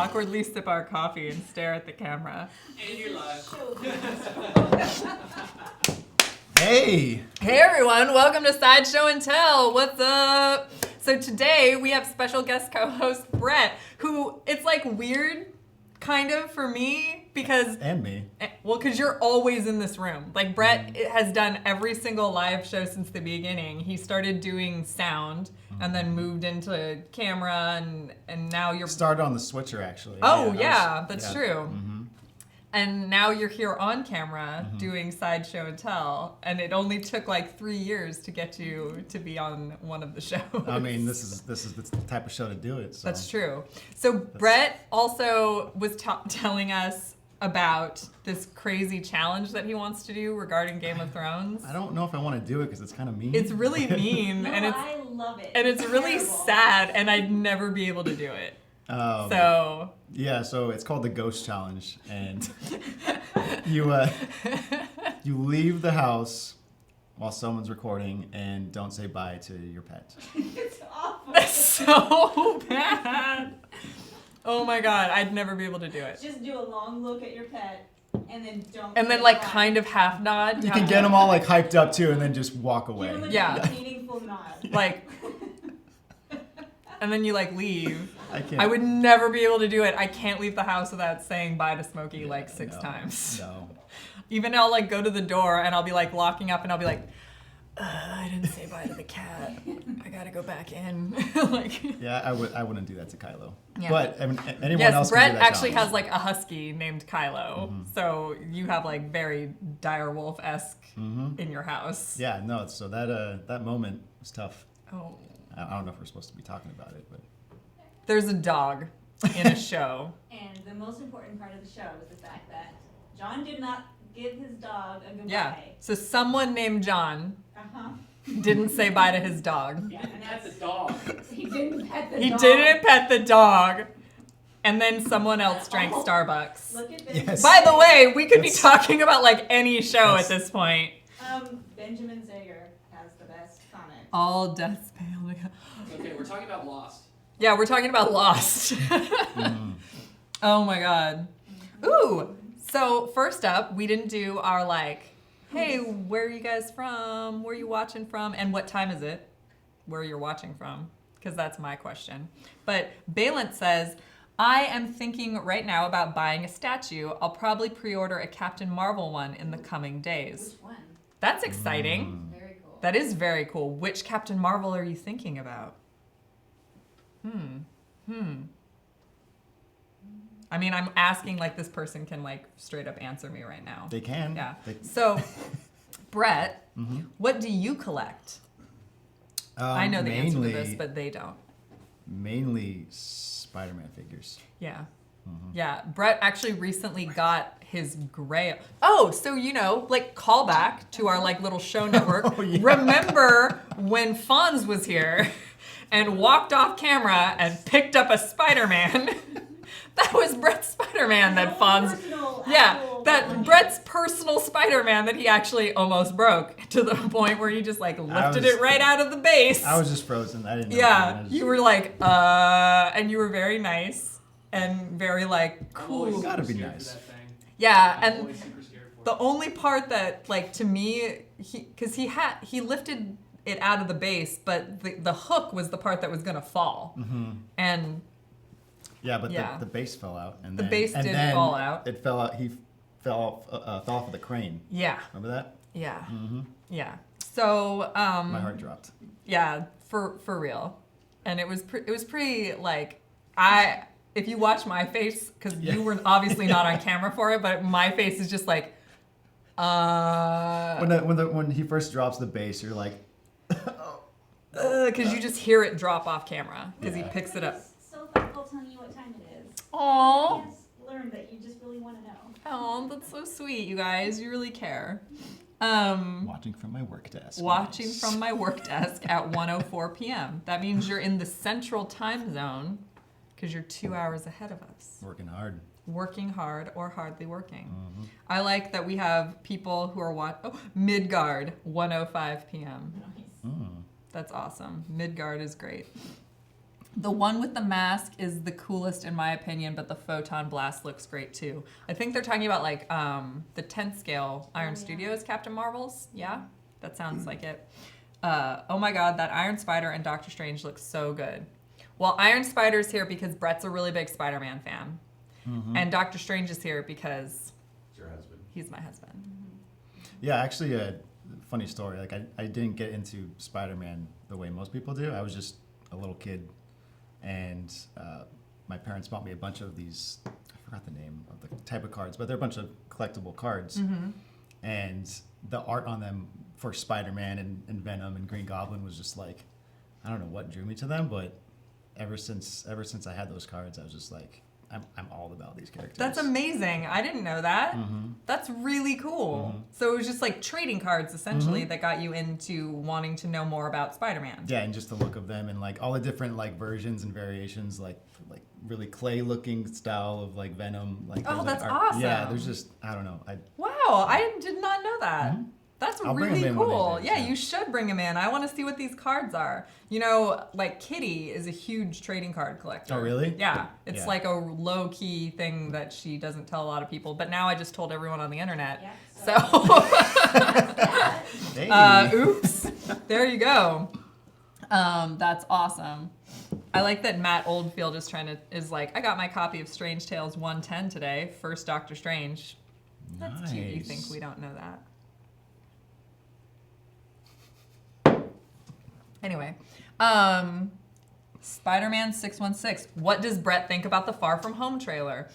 awkwardly sip our coffee and stare at the camera. And you're live. Hey! Hey everyone, welcome to Sideshow and Tell. What's up? So today we have special guest co-host Brett, who it's like weird kind of for me because And me. because you're always in this room. Like Brett has done every single live show since the beginning. He started doing sound and then moved into camera and now you're Started on the switcher, actually. Oh I yeah, was- that's yeah. true. Mhm. And now you're here on camera doing Sideshow and Tell, and it only took like 3 years to get you to be on one of the shows. I mean, this is the type of show to do it. So. That's true. So Brett also was telling us about this crazy challenge that he wants to do regarding Game of Thrones. I don't know if I want to do it because it's kind of mean. It's really mean, No, and I love it. it's really Terrible. sad, and I'd never be able to do it. So Yeah, so it's called the Ghost Challenge, and you leave the house while someone's recording and don't say bye to your pet. It's awful. that's so bad. Oh my god, I'd never be able to do it. Just do a long look at your pet and then don't. And then say like bye. kind of half nod. You can get them all like hyped up too, and then just walk away. Give them a Yeah. meaningful nod. like, and then you like leave. I can't. I would never be able to do it. I can't leave the house without saying bye to Smokey like six No, times. No. Even I'll like go to the door and I'll be like locking up and I'll be like, I didn't say bye to the cat. I gotta go back in. like. Yeah, I wouldn't do that to Kylo. Yeah. But I mean, anyone Yes, else Brett can do that actually challenge. has like a husky named Kylo, so you have like very direwolf-esque in your house. Yeah, no. So that moment was tough. Oh. I don't know if we're supposed to be talking about it, but There's a dog in a show. And the most important part of the show is the fact that John did not give his dog a goodbye. Yeah. So someone named John Uh-huh. didn't say bye to his dog. Yeah, and that's the dog. He didn't pet the He dog. didn't pet the dog. And then someone else drank Oh. Starbucks. Look at this. Yes. By the way, we could be That's- talking about like any show at this point. Benjamin Zager has the best comment. All deaths pale. Okay, we're talking about Lost. Yeah, we're talking about Lost. Oh my god. Ooh. So first up, we didn't do our like, hey, where are you guys from? Where are you watching from? And what time is it? Where you're watching from? Because that's my question. But Balint says, I am thinking right now about buying a statue. I'll probably pre-order a Captain Marvel one in the coming days. Which one? That's exciting. Very cool. That is very cool. Which Captain Marvel are you thinking about? I mean, I'm asking like this person can like straight up answer me right now. they can. Yeah. They, So, Brett, what do you collect? I know the answer to this, but they don't. Mainly Spider-Man figures. Yeah. Yeah. Brett actually recently got his gray. Oh, so you know, like callback to our like little show network. Oh, yeah. Remember when Fonz was here and walked off camera and picked up a Spider-Man? That was Brett's Spider-Man that Fonz. That Brett's personal Spider-Man that he actually almost broke to the point where he just like lifted was- it right out of the base. I was just frozen. I didn't know. Yeah, I was- you were like, and you were very nice and very like I'm always cool. Gotta super be scared nice. for that thing. Yeah, I'm and always super scared for the it. only part that like to me, because he lifted it out of the base, but the hook was the part that was gonna fall, and Yeah, but Yeah. The base fell out, and The then, base and did then fall out. It fell out. He fell off of the crane. yeah, Remember that? yeah, yeah. So My heart dropped. yeah, for real, and it was pretty like if you watch my face, because Yeah. you were obviously not on camera for it, but my face is just like, When he first drops the base, you're like, because you just hear it drop off camera because he Yeah. picks it up. It's so thoughtful telling you what time it is. Aww. Yes, learn that you just really want to know. Oh, that's so sweet, you guys. You really care. watching from my work desk. Watching Nice. from my work desk at 1:04 p.m. That means you're in the central time zone because you're 2 hours ahead of us. Working hard. Working hard or hardly working. I like that we have people who are Midgard, 1:05 p.m. Nice. Mm. That's awesome. Midgard is great. The one with the mask is the coolest in my opinion, but the photon blast looks great too. I think they're talking about like the 10th scale Iron Studios Captain Marvels. Yeah, that sounds like it. Oh my god, that Iron Spider and Doctor Strange looks so good. Well, Iron Spider's here because Brett's a really big Spider-Man fan. And Doctor Strange is here because It's your husband. he's my husband. Yeah, actually, a funny story. Like, I didn't get into Spider-Man the way most people do. I was just a little kid, and my parents bought me a bunch of these. I forgot the name of the type of cards, but they're a bunch of collectible cards. And the art on them for Spider-Man and Venom and Green Goblin was just like, I don't know what drew me to them, but ever since I had those cards, I was just like, I'm all about these characters. That's amazing. I didn't know that. That's really cool. So it was just like trading cards essentially that got you into wanting to know more about Spider-Man. Yeah, and just the look of them and like all the different like versions and variations, like really clay looking style of like Venom. Like Oh, there's, that's like, awesome. Yeah, there's just I don't know. Wow, I did not know that. That's I'll bring really 'em in one of cool. these days, Yeah, yeah. you should bring him in. I want to see what these cards are. You know, like Kitty is a huge trading card collector. Oh, really? Yeah. It's Yeah. like a low key thing that she doesn't tell a lot of people. But now I just told everyone on the internet. Yeah, So, Hey. oops. There you go. That's awesome. I like that Matt Oldfield is like, I got my copy of Strange Tales 110 today. First Doctor Strange. That's cute. You think Nice. we don't know that? Anyway, Spider-Man 616. What does Brett think about the Far From Home trailer?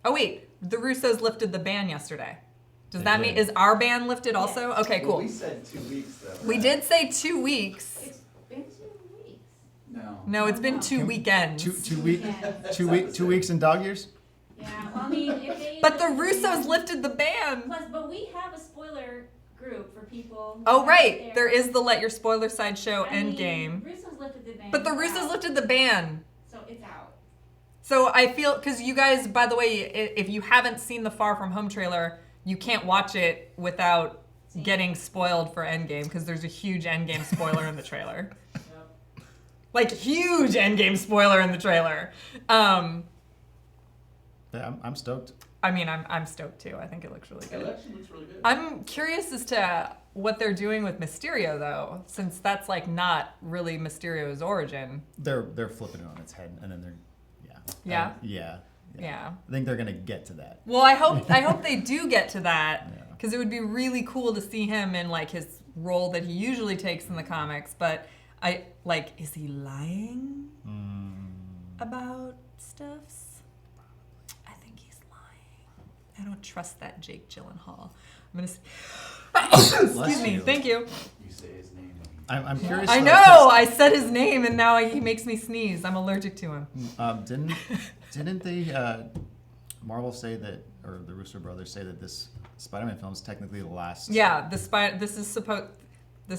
Oh wait, the Russos lifted the ban yesterday. Does They that mean, did. is our ban lifted also? Yes. Okay, Well, cool. we said 2 weeks though. We right? did say 2 weeks. It's been 2 weeks. No. No, it's been No. 2 weekends. Two Weekend. 2 weeks in dog years. Yeah, well, I mean, if they. But the Russos lifted the ban. Plus, but we have a spoiler group for people. Oh right, there is the Let Your Spoiler Sideshow Endgame. Russos lifted the ban. But the it's Russos out. lifted the ban. So it's out. So I feel, because you guys, by the way, if you haven't seen the Far From Home trailer, you can't watch it without getting spoiled for Endgame, because there's a huge Endgame spoiler in the trailer. Like, huge Endgame spoiler in the trailer. Yeah, I'm stoked. I mean, I'm stoked too. I think it looks really It good. actually looks really good. I'm curious as to what they're doing with Mysterio, though, since that's like not really Mysterio's origin. They're flipping it on its head, and then they're Yeah? yeah. Yeah. I think they're gonna get to that. Well, I hope they do get to that, Yeah. because it would be really cool to see him in like his role that he usually takes in the comics. But is he lying about stuffs? I think he's lying. I don't trust that Jake Gyllenhaal. I'm gonna. Excuse me. you. Thank you. You say his name. I'm curious. I though, know. I said his name, and now he makes me sneeze. I'm allergic to him. 'cause, didn't they Marvel say that, or the Russo brothers say that this Spider-Man film is technically the last? Yeah. This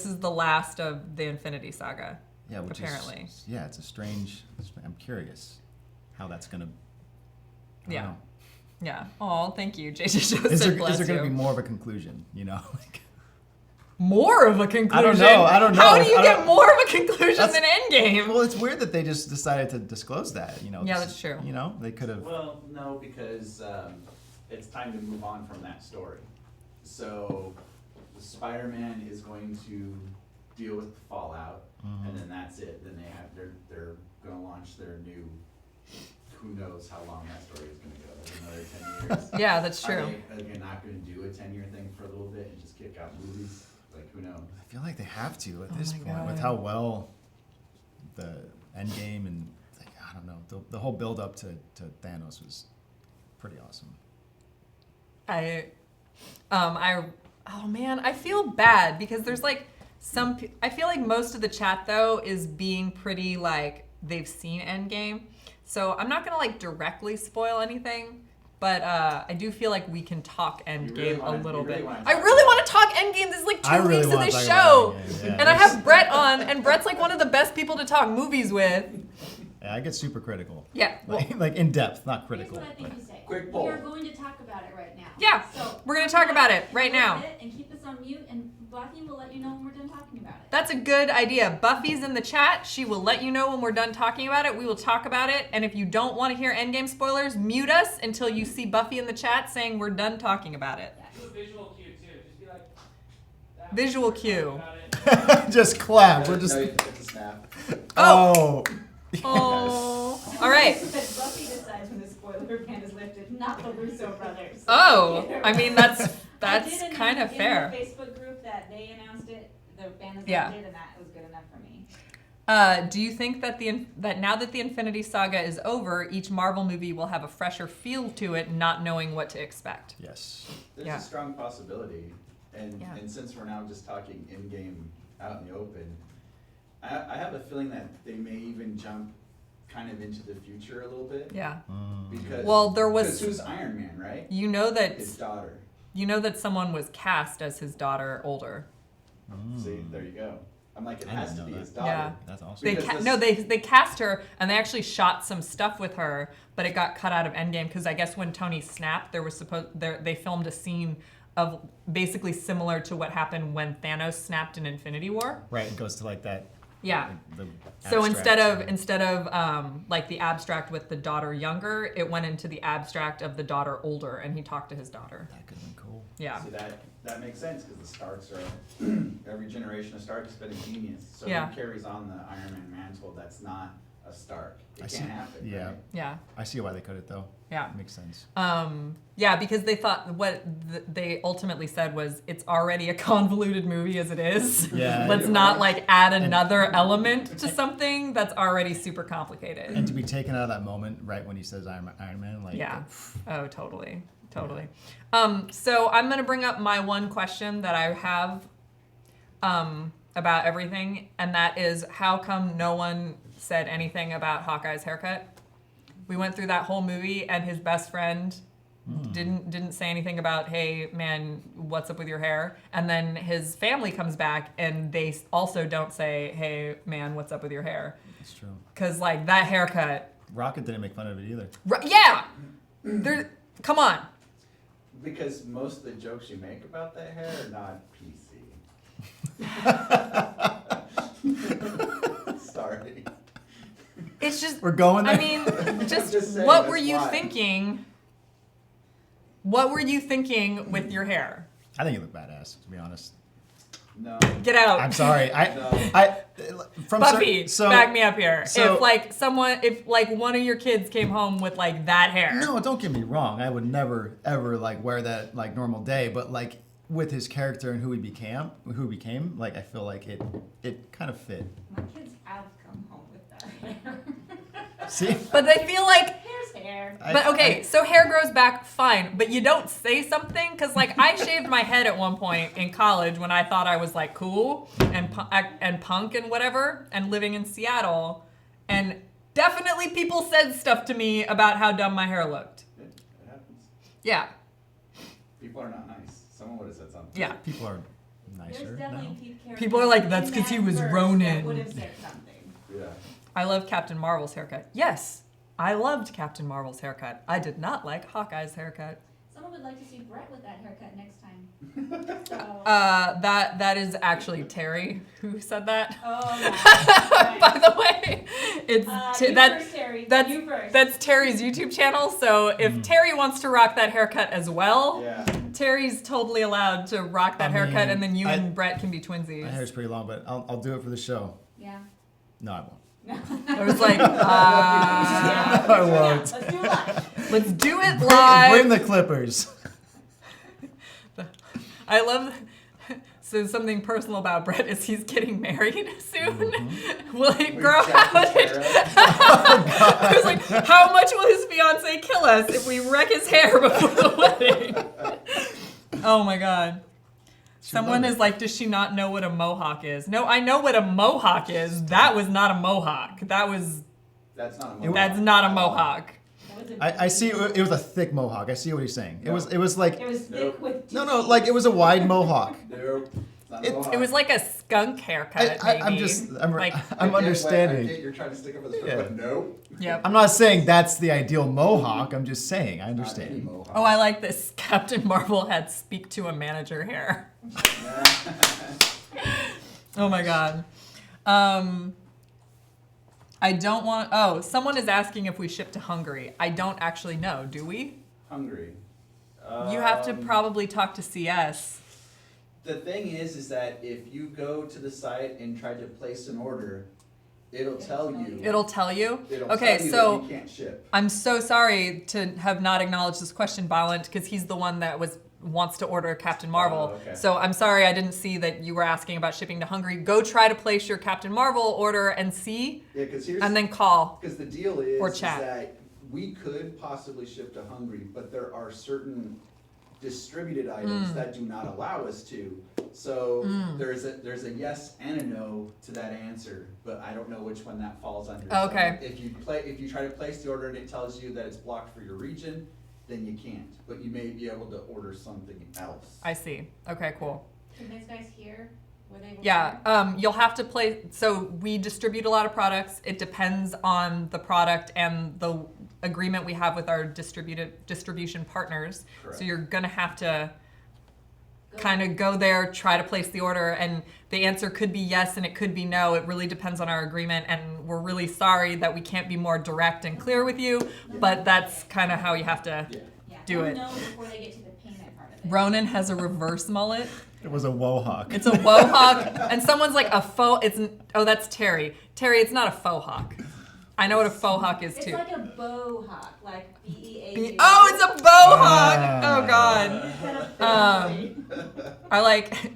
is the last of the Infinity Saga. Yeah, which apparently. It's a strange. I'm curious how that's gonna. I don't Yeah. know. Yeah. Oh, thank you, JJ Joseph. Is there bless going to you. be more of a conclusion? You know. More of a conclusion? I don't know. How do you I get don't- more of a conclusion That's- than Endgame? Well, it's weird that they just decided to disclose that. You know. Yeah, this- that's true. You know, they could have. Well, no, because it's time to move on from that story. So, Spider-Man is going to deal with the fallout, and then that's it. Then they're going to launch their new. Who knows how long that story is going to go? Another 10 years. Yeah, that's true. Are they not going to do a 10-year thing for a little bit and just kick out movies? Like, who knows? I feel like they have to at Oh this my point God. with how well the Endgame and like, I don't know the whole build up to Thanos was pretty awesome. Oh man, I feel bad because there's like I feel like most of the chat though is being pretty like they've seen Endgame. So I'm not gonna like directly spoil anything, but I do feel like we can talk Endgame a little bit. I really want to talk Endgame. This is like 2 I really weeks of wanna this talk show. about Endgame, yeah. And I have Brett on, and Brett's like one of the best people to talk movies with. Yeah, I get super critical. Yeah. Well, Like in depth, not Here's critical. what I think you say. Quick poll. We are going to talk about it right now. Yeah, So we're gonna talk about it right talk now. about it And keep us on mute, and Blackie will let you know when we're done talking about it. That's a good idea. Buffy's in the chat. She will let you know when we're done talking about it. We will talk about it. And if you don't want to hear Endgame spoilers, mute us until you see Buffy in the chat saying we're done talking about it. Do a visual cue too. Just be like. that Visual we're talking cue. about it. Just clap. We're just. No, you have to snap. Oh. Oh. All right. Buffy decides when the spoiler ban is lifted, not the Russo brothers. Oh, I mean, that's I did kind of fair. In the Facebook group that they announced it, the ban is Yeah. lifted, and that was good enough for me. Do you think that that now that the Infinity Saga is over, each Marvel movie will have a fresher feel to it, not knowing what to expect? Yes. There's Yeah. a strong possibility, and Yeah. and since we're now just talking Endgame out in the open, I have a feeling that they may even jump kind of into the future a little bit. Yeah. Because Well, there was- 'cause who's Iron Man, right? You know His daughter. someone was cast as his daughter older. See, there you go. I'm like, it I has didn't to know be that. his daughter. Yeah. That's awesome. They Because they cast her and they actually shot some stuff with her, but it got cut out of Endgame because I guess when Tony snapped, they filmed a scene of basically similar to what happened when Thanos snapped in Infinity War. Right. It goes to like that. Yeah. The So abstract. instead of like the abstract with the daughter younger, it went into the abstract of the daughter older, and he talked to his daughter. That could have been cool. Yeah. See, that makes sense because the Starks are every generation of Stark has been a genius. So Yeah. who carries on the Iron Man mantle that's not a Stark? It I can't see. happen. Yeah. Right? Yeah. I see why they cut it though. Yeah. Makes sense. Yeah, because they thought what they ultimately said was it's already a convoluted movie as it is. Yeah. Let's You're not right. like add another element to something that's already super complicated. And to be taken out of that moment right when he says Iron Man, like Yeah. Oh, totally. Totally. So I'm going to bring up my one question that I have about everything, and that is how come no one said anything about Hawkeye's haircut? We went through that whole movie, and his best friend didn't say anything about, hey, man, what's up with your hair? And then his family comes back, and they also don't say, hey, man, what's up with your hair? It's true. Because, like, that haircut... Rocket didn't make fun of it either. Yeah! Come on. Because most of the jokes you make about that hair are not PC. Sorry. It's just... We're going there. I mean, Just saying, what that's were you why. thinking? What were you thinking with your hair? I think you look badass, to be honest. No. Get out. I'm sorry. From Buffy, so back me up here. so- if one of your kids came home with like that hair. No, don't get me wrong. I would never ever like wear that like normal day, but like with his character and who he became, like I feel like it kind of fit. My kids have come home with that hair. See? But they feel like Here's hair. but okay, so hair grows back fine, but you don't say something because like I shaved my head at one point in college when I thought I was like cool and punk and whatever, and living in Seattle, and definitely people said stuff to me about how dumb my hair looked. It happens. Yeah, People are not nice. Someone would have said something. yeah. People are nicer There's now. definitely characters People are like, in "That's 'cause that he was verse Ronin." that would have said something. Yeah. I love Captain Marvel's haircut. Yes, I loved Captain Marvel's haircut. I did not like Hawkeye's haircut. Someone would like to see Brett with that haircut next time. So, That is actually Terry who said that. oh, nice. By the way, it's You that's first, Terry. that's You first. that's Terry's YouTube channel. So if Terry wants to rock that haircut as well, Yeah. Terry's totally allowed to rock that I haircut, mean, and then you I- and Brett can be My twinsies. hair's pretty long, but I'll do it for the show. Yeah. No, I won't. I was like, I won't. Let's do it live. let's do it Bring live. the clippers. I love. So something personal about Brett is he's getting married soon. Will it We grow jacked out? his hair up. I was like, how much will his fiance kill us if we wreck his hair before the wedding? Oh my god. Someone love is like, does she not know what a mohawk is? No, I know what a mohawk is. That was not a mohawk. That's not a mohawk. That's not a mohawk. That was a- I see. It was a thick mohawk. I see what he's saying. It was like It was thick Nope. with no, like it was a wide mohawk. Nope. It's not a It- mohawk. It was like a skunk haircut. I'm maybe. just like, I'm I get understanding. what you're trying to stick up with this, Yeah. but nope. yep. I'm not saying that's the ideal mohawk. I'm just saying I Not any understand. mohawk. Oh, I like this. Captain Marvel had speak to a manager hair. Oh my god. I don't want. Oh, someone is asking if we ship to Hungary. I don't actually know. Do we? Hungary. You have to probably talk to CS. The thing is that if you go to the site and try to place an order, it'll tell you. It'll tell you? It'll Okay, tell you so that you can't ship. I'm so sorry to have not acknowledged this question, Balint, because he's the one that wants to order Captain Marvel. Oh, okay. So I'm sorry I didn't see that you were asking about shipping to Hungary. Go try to place your Captain Marvel order and see, Yeah, and then call. because the deal is, Or is chat. that we could possibly ship to Hungary, but there are certain distributed items that do not allow us to. So there's a yes and a no to that answer, but I don't know which one that falls under. Okay. So if you try to place the order and it tells you that it's blocked for your region, then you can't. But you may be able to order something else. I see. Okay, cool. Can these guys hear? Were they able to Yeah, hear? you'll have to play. So we distribute a lot of products. It depends on the product and the agreement we have with our distribution partners. Correct. So you're gonna have to kind of go there, try to place the order, and the answer could be yes and it could be no. It really depends on our agreement, and we're really sorry that we can't be more direct and clear with you, but that's kind of how you have to Yeah. Yeah, do they'll it. know before they get to the payment part of it. Ronan has a reverse mullet. It was a wohawk. It's a wohawk, and someone's like a faux. Oh, that's Terry. Terry, it's not a faux hawk. I know what a faux hawk is It's too. like a bow hawk, like B-E-A-U. Oh, it's a bow hawk. Ah. Oh God. Instead of fancy. I like.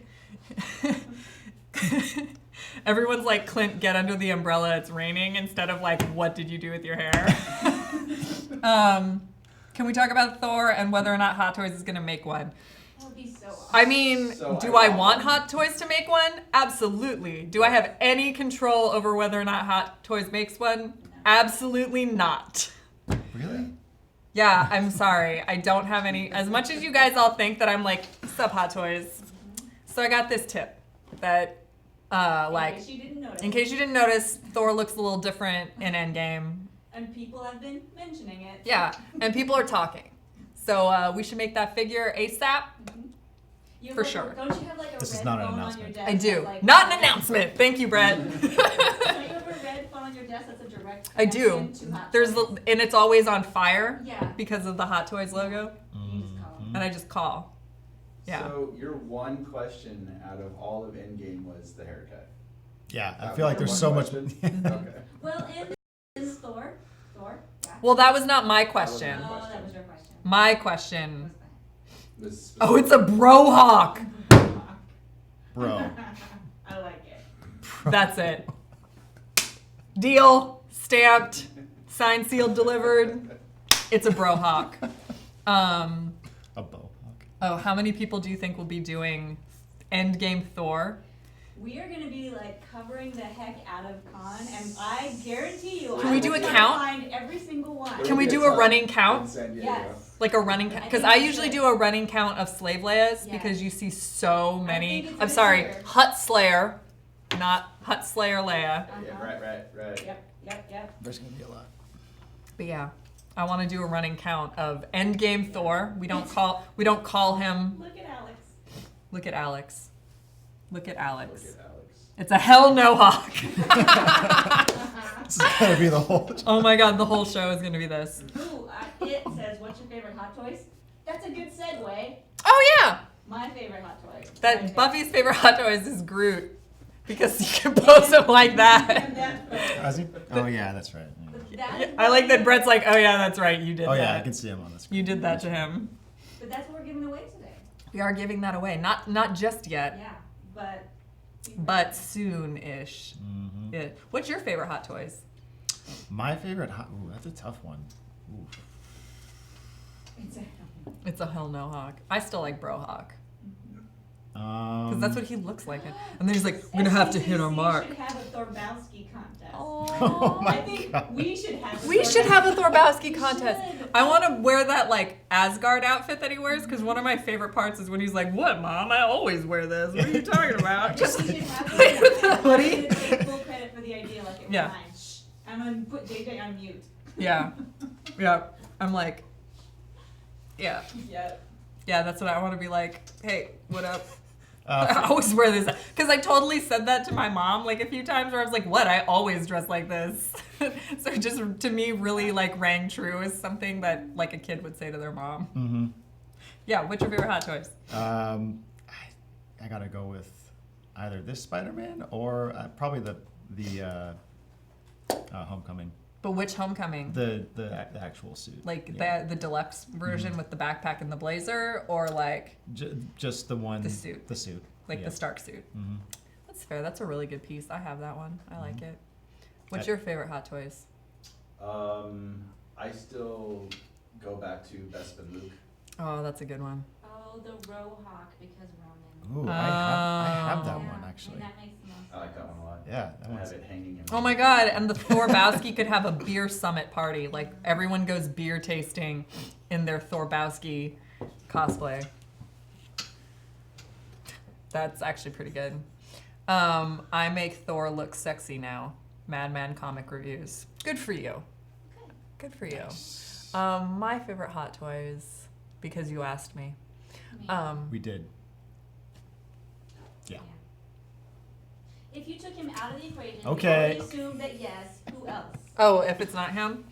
Everyone's like, Clint, get under the umbrella. It's raining. Instead of like, what did you do with your hair? Can we talk about Thor and whether or not Hot Toys is gonna make one? That would be so awesome. I mean, So do I I want want one. Hot Toys to make one? Absolutely. Do I have any control over whether or not Hot Toys makes one? Absolutely not. Really? Yeah, I'm sorry. I don't have any. As much as you guys all think that I'm like, sup, Hot Toys. So I got this tip that, like, In case you didn't notice. in case you didn't notice, Thor looks a little different in Endgame. And people have been mentioning it. Yeah, and people are talking. So we should make that figure ASAP. You have For like sure. Don't you have like a This is red not an phone on your announcement. desk? I do. that's, like, Not an announcement. Thank you, Brett. Don't you have a red phone on your desk that's a direct I do. connection to Hot There's Toys? and it's always on fire Yeah. because of the Hot Toys logo, You just call them. and I just call. Yeah. So your one question out of all of Endgame was the haircut. Yeah, I That feel was like your there's one so much. question? Okay. Well, in Thor, yeah. Well, that was not my That question. was Oh, question. that was your question. My question. What's that? Oh, it's a brohawk. Bro. I like it. That's it. Deal. Stamped. Signed, sealed, delivered. It's a brohawk. A bohawk. Oh, how many people do you think will be doing Endgame Thor? We are gonna be like covering the heck out of con, and I guarantee you, Can we do a gonna count? Find every single one. Can we do a running count? In San Diego. Yes. Like a running count? Because I usually do a running count of Slave Leias because you see so many. think it's I'm this sorry, year. Hut Slayer, not Hut Slayer Leia. Uh-huh. Yeah, right. Yep. There's gonna be a lot. But yeah, I want to do a running count of Endgame Thor. We don't call him. Look at Alex. Look at Alex. Look at Alex. Look at Alex. It's a hell no hawk. This is gonna be the whole. Oh my god, the whole show is gonna be this. Ooh, it says, "What's your favorite Hot Toys?" That's a good segue. Oh yeah, My favorite Hot Toy. that Buffy's favorite Hot Toys is Groot because you can pose him like that. Has he? Oh yeah, that's right. Yeah. I like that Brett's like, oh yeah, that's right, you did Oh that. yeah, I can see him on the screen. You did that to him. But that's what we're giving away today. We are giving that away. Not just yet, Yeah, but. but soon-ish. Mhm. Yeah. What's your favorite Hot Toys? My favorite. Ooh, that's a tough one. Ooh. It's a- It's a hell no hawk. I still like Bro Hawk Because because that's what he looks like. And then he's like, we're gonna have to hit our SCCC mark. should have a Thorbowski contest. Oh my I think God. we should have. We should have a Thorbowski We contest. should. I want to wear that like Asgard outfit that he wears because one of my favorite parts is when he's like, "What, Mom? I always wear this. What are you talking about?" We Just should have like with the I'm gonna hoodie. take full credit for the idea, like it was Yeah. mine. Shh. I'm gonna put JJ on mute. Yeah, yeah. I'm like, yeah, Yeah. yeah. That's what I want to be like. Hey, what up? I always wear this because I totally said that to my mom like a few times where I was like, what? I always dress like this. So it just to me really like rang true as something that like a kid would say to their mom. Mm-hmm. Yeah, what's your favorite Hot Toys? I gotta go with either this Spider-Man or probably the Homecoming. But which Homecoming? The actual suit. Like yeah. the deluxe version with the backpack and the blazer, or like Just the one. the suit. The suit. Like yeah. the Stark suit. Mm-hmm. That's fair. That's a really good piece. I have that one. I like it. What's I- your favorite Hot Toys? I still go back to Bespin Luke. Oh, that's a good one. Oh, the Rohawk because Ronan. Ooh, I have that Yeah, one actually. And that makes the most I like that one a lot. Yeah, that I one's. have it hanging in Oh my god, and the Thorbowski could have a beer summit party. Like everyone goes beer tasting in their Thorbowski cosplay. That's actually pretty good. I make Thor look sexy now. Madman Comic Reviews. Good for you. Good for you. My favorite Hot Toys, because you asked me. We did. Yeah. If you took him out of the equation, Okay. we already assume that yes, who else? Oh, if it's not him?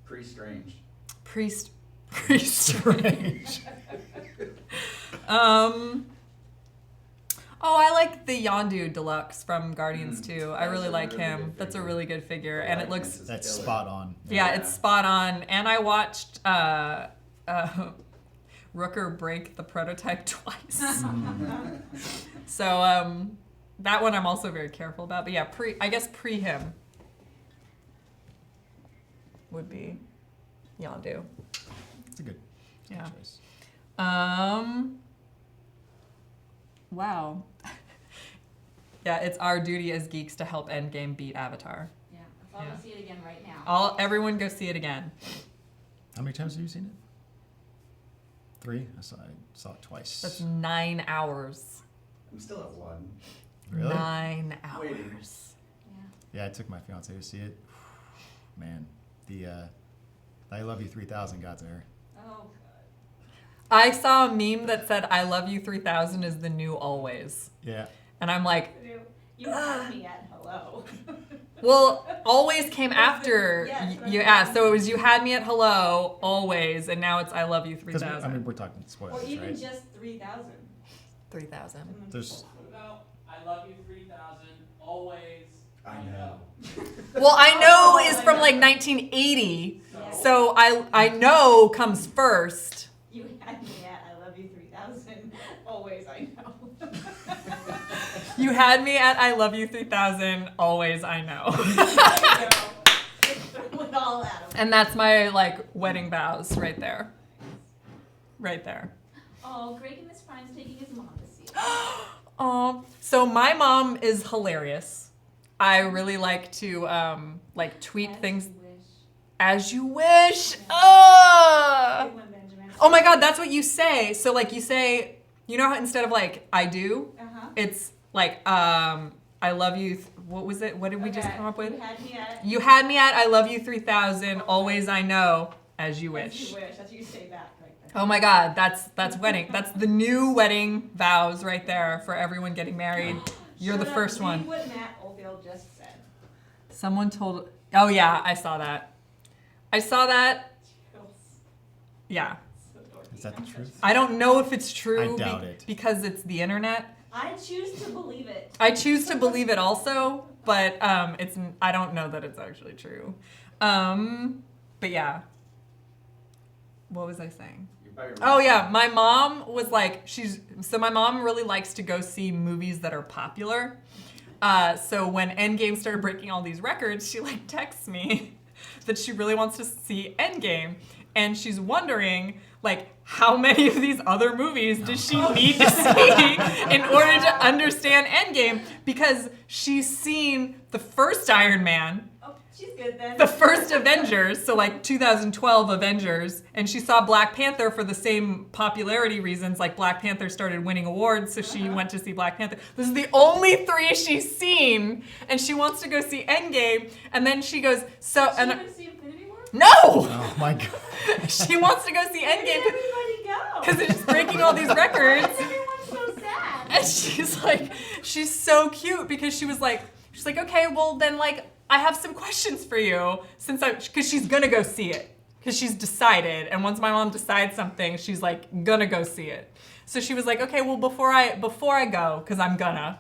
Pre-Strange. Priest Strange. Oh, I like the Yondu Deluxe from Guardians 2. I That's really a like really him. good That's a figure. really good figure, The and it likeness looks is That's killer. spot on. yeah, Yeah. it's spot on. And I watched Rooker break the prototype twice. So that one I'm also very careful about. But yeah, I guess pre him would be Yondu. It's a good Yeah. choice. Wow. Yeah, it's our duty as geeks to help Endgame beat Avatar. Yeah, let's all Yeah. go see it again right now. Everyone go see it again. How many times have you seen it? 3? I saw it twice. That's 9 hours. I'm still at 1. Really? 9 Waiting. hours. Yeah. Yeah, I took my fiance to see it. Man, the I Love You 3000 got to her. Oh, God. I saw a meme that said I love you 3000 is the new always. Yeah. And I'm like, You had me at hello. well, always came after Yes, that's you right. asked. So it was you had me at hello, always, and now it's I love you Because 3000. I mean, we're talking spoilers, Or even right? just 3,000. 3000. There's What about I love you 3000, always. I know. Well, I know is from like 1980. So I know comes first. You had me at I love you 3,000. Always I know. You had me at I love you 3000, always I know. Just throw it all at 'em. And that's my like wedding vows right there. Right there. Oh, Greg and Miss Prime's taking his mom to see it. So my mom is hilarious. I really like to like tweet As things you wish. as you wish. Oh! Good one, Benjamin. Oh my god, that's what you say. So like you say, you know how instead of like I do, Uh-huh. it's like I love you. What was it? What did we just Okay, come up with? You had me at You had me at I love you 3000, always I know, as you As wish. you wish. That's what you say back right there. Oh my god, that's wedding. That's the new wedding vows right there for everyone getting married. You're the Shut up, first read one. what Matt Oldfield just said. Someone told. Oh yeah, I saw that. I saw that. Chills. Yeah. So dorky. Is that the truth? I don't know if it's true I doubt it. because it's the internet. I choose to believe it. I choose to believe it also, but it's I don't know that it's actually true. But yeah. What was I saying? You're by your Oh mom. yeah, my mom was like my mom really likes to go see movies that are popular. So when Endgame started breaking all these records, she like texts me that she really wants to see Endgame, and she's wondering like how many of these other movies does she need to see in order to understand Endgame, because she's seen the first Iron Man, Oh, she's good then. the first Avengers, so like 2012 Avengers, and she saw Black Panther for the same popularity reasons. Like Black Panther started winning awards, so she went to see Black Panther. This is the only 3 she's seen, and she wants to go see Endgame, and then she goes, so, She and went to see Infinity War? no! Oh my god. She wants to go see Where did Endgame everybody go? because it's just breaking all these records. Why is everyone so sad? And she's so cute because she's like, okay, well then like I have some questions for you because she's gonna go see it because she's decided, and once my mom decides something, she's like gonna go see it. So she was like, okay, well before I go, because I'm gonna,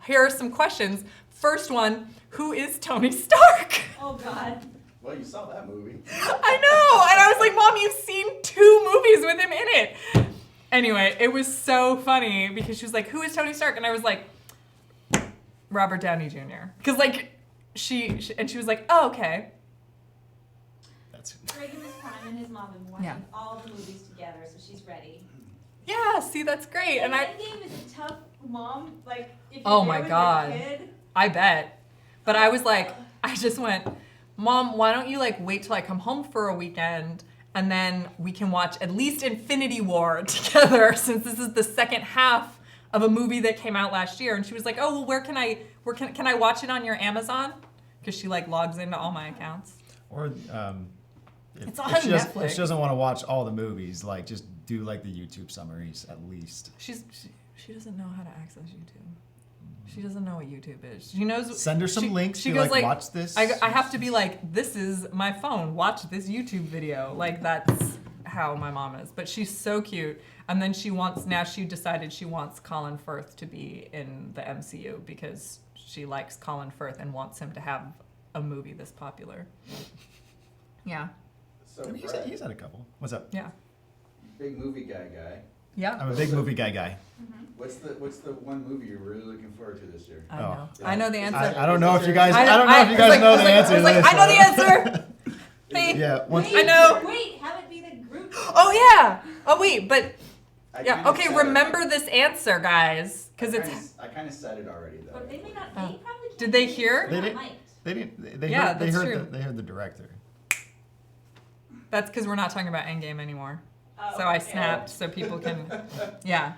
here are some questions. First one, who is Tony Stark? Oh God. Well, you saw that movie. I know, and I was like, Mom, you've seen 2 movies with him in it. Anyway, it was so funny because she was like, who is Tony Stark? And I was like, Robert Downey Jr. Because like she was like, oh, okay. That's Reagan is prime and his mom have been watching Yeah. all the movies together, so she's ready. Yeah, see, that's great. And Endgame is a tough mom. Like, if you're Oh there my with God. your kid. I bet. But I was like, I just went, Mom, why don't you like wait till I come home for a weekend and then we can watch at least Infinity War together since this is the second half of a movie that came out last year. And she was like, oh, well, can I watch it on your Amazon? Because she like logs into all my accounts. Or It's on if Netflix. she doesn't want to watch all the movies, like just do like the YouTube summaries at least. She doesn't know how to access YouTube. She doesn't know what YouTube is. She knows. Send her some links. She Be goes like, watch this. I have to be like, this is my phone. Watch this YouTube video. Like that's how my mom is. But she's so cute. And then she decided she wants Colin Firth to be in the MCU because she likes Colin Firth and wants him to have a movie this popular. Yeah. So I mean, Brett, he's had a couple. What's up? Yeah. big movie guy. Yeah. I'm a big movie guy. What's the one movie you're really looking forward to this year? I Oh. know. I know the answer. I don't know if you guys. I I don't know if you guys know the answer. I was like, to this, I know the so- answer. Hey. Yeah. Once, Wait, I know. Wait, have it be the group. Oh yeah. Oh wait, but I yeah. kinda Okay, said it. remember this answer, guys, because I it's. kinda- I kind of said it already though. But they may not. Oh. They probably can't. Did they hear hear? you. They They're didn't- not mic'd. they didn't. They Yeah, heard. They that's heard. true. They heard the director. That's because we're not talking about Endgame anymore. Oh, So I okay. snapped so people can. Yeah.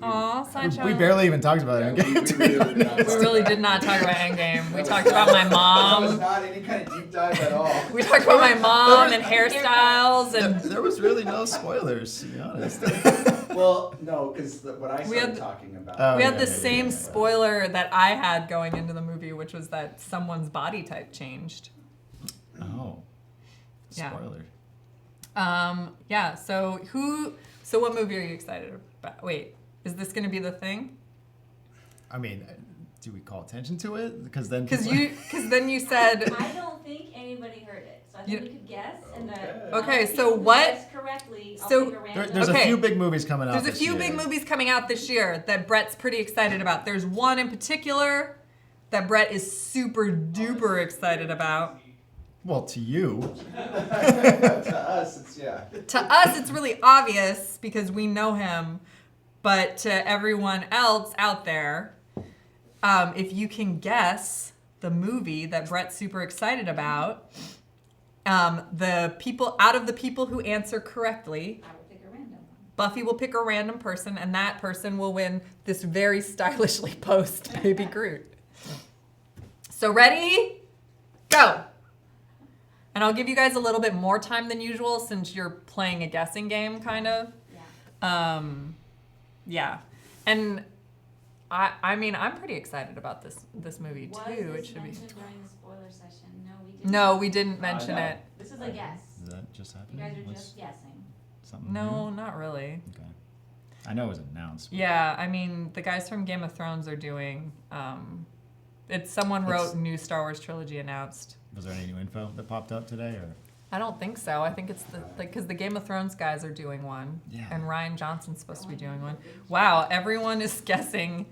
Aw, Sideshow. We barely even talked about Yeah, it. we really did not We talk really about did it. not talk about Endgame. We talked about my That was mom. not any kind of deep dive at all. We talked about my mom and hairstyles and. There was really no spoilers, to be honest. Well, no, because what I We started had- talking about. Oh, We had yeah, the yeah, same yeah. spoiler that I had going into the movie, which was that someone's body type changed. Oh. Yeah. Spoiler. Yeah. So what movie are you excited about? Wait, is this going to be the thing? I mean, do we call attention to it? Because then. Because people- then you said. I don't think anybody heard it, so I think we could guess, and the Okay, people so who what- guess correctly, I'll so pick a random. There's Okay. a few big movies coming out. There's a this few year. big movies coming out this year that Brett's pretty excited about. There's one in particular that Brett is super duper excited about. Well, to you. To us, it's yeah. To us, it's really obvious because we know him, but to everyone else out there, if you can guess the movie that Brett's super excited about, the people who answer correctly, I will pick a random one. Buffy will pick a random person, and that person will win this very stylishly posed Baby Groot. So ready? Go! And I'll give you guys a little bit more time than usual since you're playing a guessing game, kind of. Yeah. Yeah. And I mean, I'm pretty excited about this movie Was too. this It should be. mentioned during the spoiler session? No, we didn't. No, we didn't mention no. it. This is a guess. Did that just happen? You guys are Was just guessing. something No, new? not really. Okay. I know it was announced. but- Yeah, I mean, the guys from Game of Thrones are doing. Someone wrote It's- new Star Wars trilogy announced. Was there any new info that popped up today, or? I don't think so. I think it's because the Game of Thrones guys are doing one, Yeah. and Ryan Johnson's supposed to be doing one. Wow, everyone is guessing.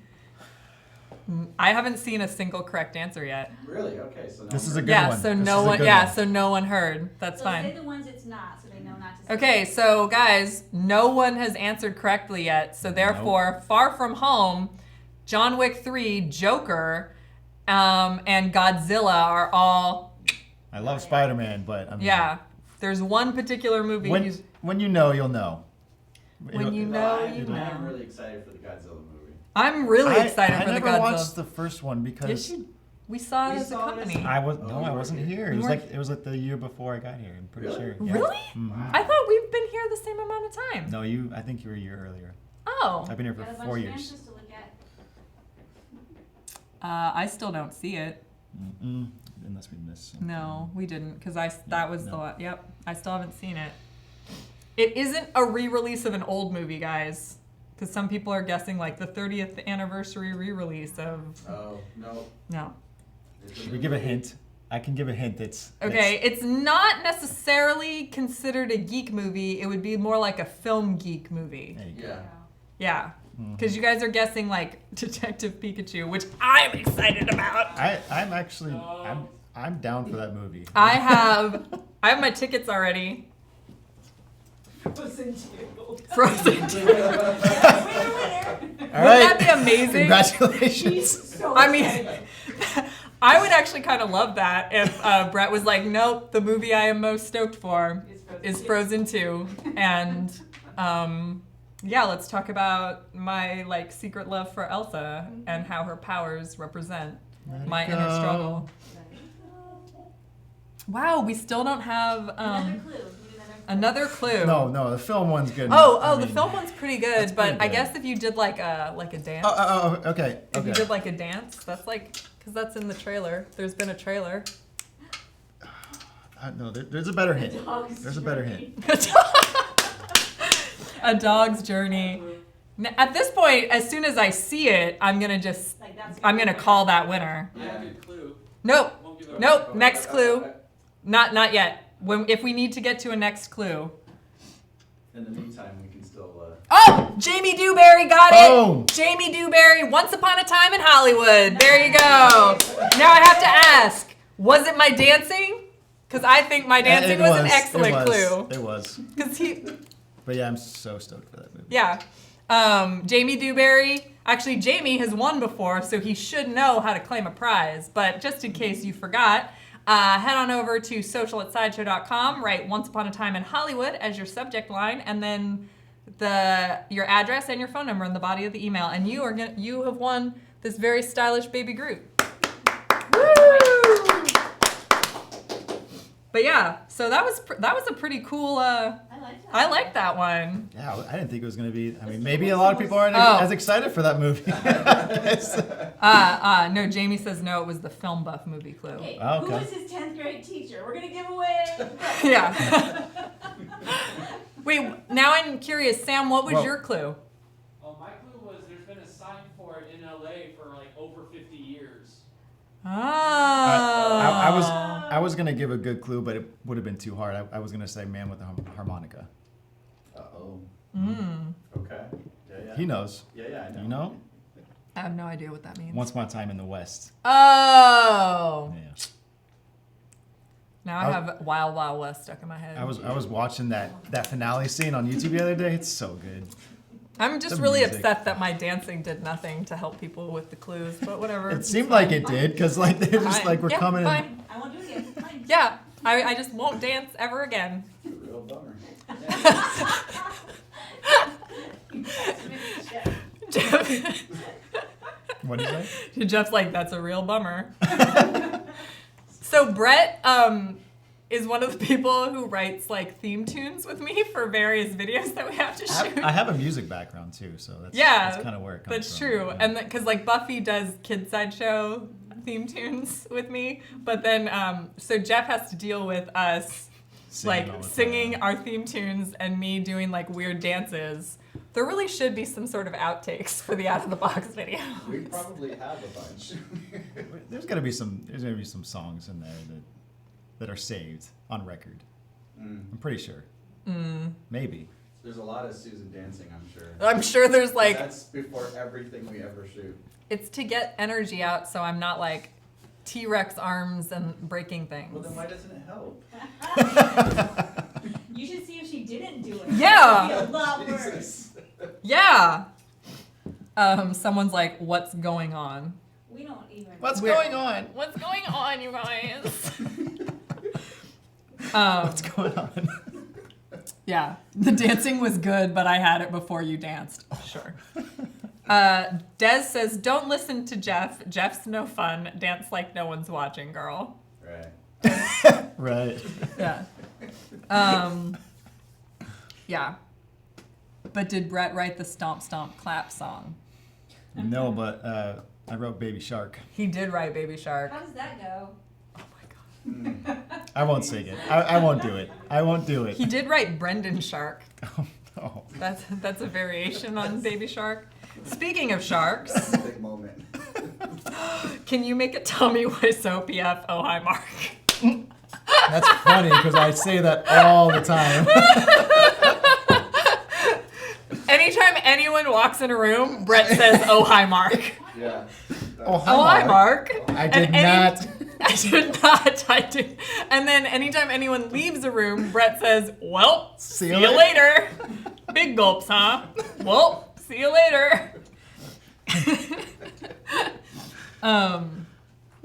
I haven't seen a single correct answer yet. Really? Okay, so no This one is a heard. good Yeah, one. so This no is a one. good Yeah, one. so no one heard. That's So say fine. the ones it's not, so they know not to say. Okay, so guys, no one has answered correctly yet. So therefore, Far From Home, John Wick 3, Joker, and Godzilla are all. I love Spider-Man, but I mean, Yeah, there's one particular movie. When you know, you'll know. When you No, know, I you am know. really excited for the Godzilla movie. I'm really excited for the I never Godzilla. watched the first one because Yes, we saw it We as a saw it as- company. I you wasn't weren't here. here. It You was weren't- like the year before I got here. I'm pretty Really? sure. Yeah. Really? Mhm. I thought we've been here the same amount of time. No, I think you were a year earlier. Oh. I've been here Got a for bunch 4 of years. answers to look at. I still don't see it. Unless we missed something. No, we didn't, because that was the no. one. Yep, I still haven't seen it. It isn't a re-release of an old movie, guys, because some people are guessing like the 30th anniversary re-release of. Oh, no. No. Should we give a hint? I can give a hint. Okay, it's not necessarily considered a geek movie. It would be more like a film geek movie. There you go. Yeah. Yeah, because you guys are guessing like Detective Pikachu, which I'm excited about. I'm down for that movie. I have my tickets already. Frozen 2. Frozen 2. Winner, winner. All Wouldn't right. that be amazing? Congratulations. So I mean, excited. I would actually kind of love that if Brett was like, nope, the movie I am most stoked for is Frozen 2. And yeah, let's talk about my like secret love for Elsa and how her powers represent my inner struggle. Wow, we still don't have Another clue. We need another clue. No, the film one's good. Oh, I the mean, film one's pretty that's good, but pretty I good. guess if you did like a dance, Oh, okay. if you did like a dance, that's like, because that's in the trailer. There's been a trailer. No, there's a better hint. Dog's There's a better journey. hint. A dog's journey. At this point, as soon as I see it, I'm gonna call that winner. Yeah, good clue. Nope. Won't give it away. Nope. Next clue. Not yet. If we need to get to a next clue. In the meantime, we can still. Oh, Jamie Dewberry got it. Boom. Jamie Dewberry, Once Upon a Time in Hollywood. There you go. Now I have to ask, was it my dancing? Because I think my dancing was an excellent clue. It was. Because But yeah, I'm so stoked for that movie. yeah. Jamie Dewberry. Actually, Jamie has won before, so he should know how to claim a prize. But just in case you forgot, head on over to social@sideshow.com, write Once Upon a Time in Hollywood as your subject line, and then your address and your phone number in the body of the email, and you have won this very stylish baby Groot. Woo! But yeah, so that was a pretty cool. I like that one. Yeah, I didn't think it was going to be. I mean, maybe a lot of people aren't Oh. as excited for that movie. No, Jamie says no, it was the film buff movie clue. Okay, Oh, who okay. was his 10th grade teacher? We're going to give away. Yeah. Wait, now I'm curious, Sam, what was Well- your clue? Oh, my clue was there's been a sign for it in LA for like over 50 years. Oh. I was going to give a good clue, but it would have been too hard. I was going to say Man with the Harmonica. Uh-oh. Mm. Okay. Yeah. He knows. Yeah, I know. You know? I have no idea what that means. Once Upon a Time in the West. Oh. Yeah. Now I have Wild Wild West stuck in my head. I was watching that finale scene on YouTube the other day. It's so good. I'm just the really music. upset that my dancing did nothing to help people with the clues, but whatever. It seemed like it did, because like they're just Fine. like we're Yeah, coming in. fine. I won't do it again. Fine. Yeah, I just won't dance ever again. It's a real bummer. Jeff, What did you say? Jeff's like, that's a real bummer. So Brett is one of the people who writes like theme tunes with me for various videos that we have to shoot. I have a music background too, so that's kind of where it comes that's from. true. Yeah. And because like Buffy does Kid Sideshow theme tunes with me, but then so Jeff has to deal with us Singing all like the singing time. our theme tunes and me doing like weird dances. There really should be some sort of outtakes for the out of the box video. We probably have a bunch. There's gonna be some songs in there that are saved on record. I'm pretty sure. Maybe. There's a lot of Susan dancing, I'm sure. I'm sure there's like That's before everything we ever shoot. it's to get energy out so I'm not like T-Rex arms and breaking things. Well, then why doesn't it help? You should see if she didn't do it. Yeah. It would be a lot worse. Jesus. Yeah. Someone's like, what's going on? We don't even. What's We're- going on? What's going on, you guys? What's going on? Yeah, the dancing was good, but I had it before you danced. Sure. Des says, don't listen to Jeff. Jeff's no fun. Dance like no one's watching, girl. Right. Right. Yeah. Yeah. But did Brett write the Stomp Stomp Clap song? No, but I wrote Baby Shark. He did write Baby Shark. How does that go? Oh my god. I won't sing it. I won't do it. I won't do it. He did write Brendan Shark. Oh. That's a variation on Baby Shark. Speaking of sharks, That's a big moment. can you make a Tommy Wiseau PF? Oh hi Mark. That's funny because I say that all the time. Anytime anyone walks in a room, Brett says, "Oh hi Mark." Yeah. Oh, Oh hi Mark. I did not. I did not. I did. And then anytime anyone leaves a room, Brett says, "Well, see you later." Big gulps, huh? Well, see you later.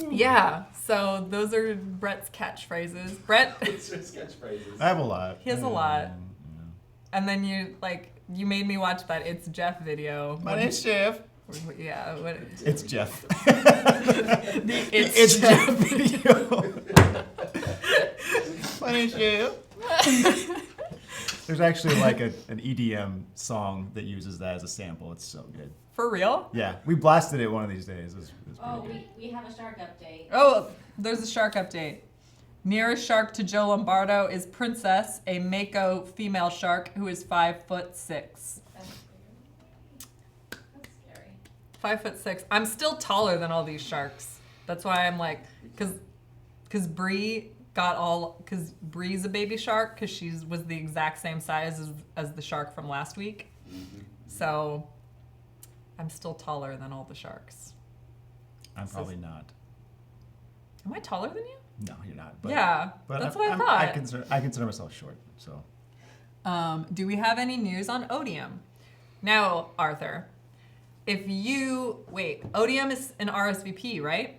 Yeah. So those are Brett's catchphrases. Brett, It's just catchphrases. I have a lot. he has a lot. And then you made me watch that It's Jeff video. My name's Jeff. Yeah. What, It's Jeff. the It's Jeff video. My name's Jeff. There's actually like an EDM song that uses that as a sample. It's so good. For real? Yeah, we blasted it one of these days. It's Oh, pretty good. we have a shark update. Oh, there's a shark update. Nearest shark to Joe Lombardo is Princess, a Mako female shark who is 5'6". That's scary. 5'6". I'm still taller than all these sharks. That's why I'm like, cause Bree cause Bree's a baby shark because she was the exact same size as the shark from last week. So I'm still taller than all the sharks. I'm probably not. Am I taller than you? No, you're not. But, Yeah, but that's what I thought. I consider myself short. So Do we have any news on Odium? Now, Arthur, Odium is an RSVP, right?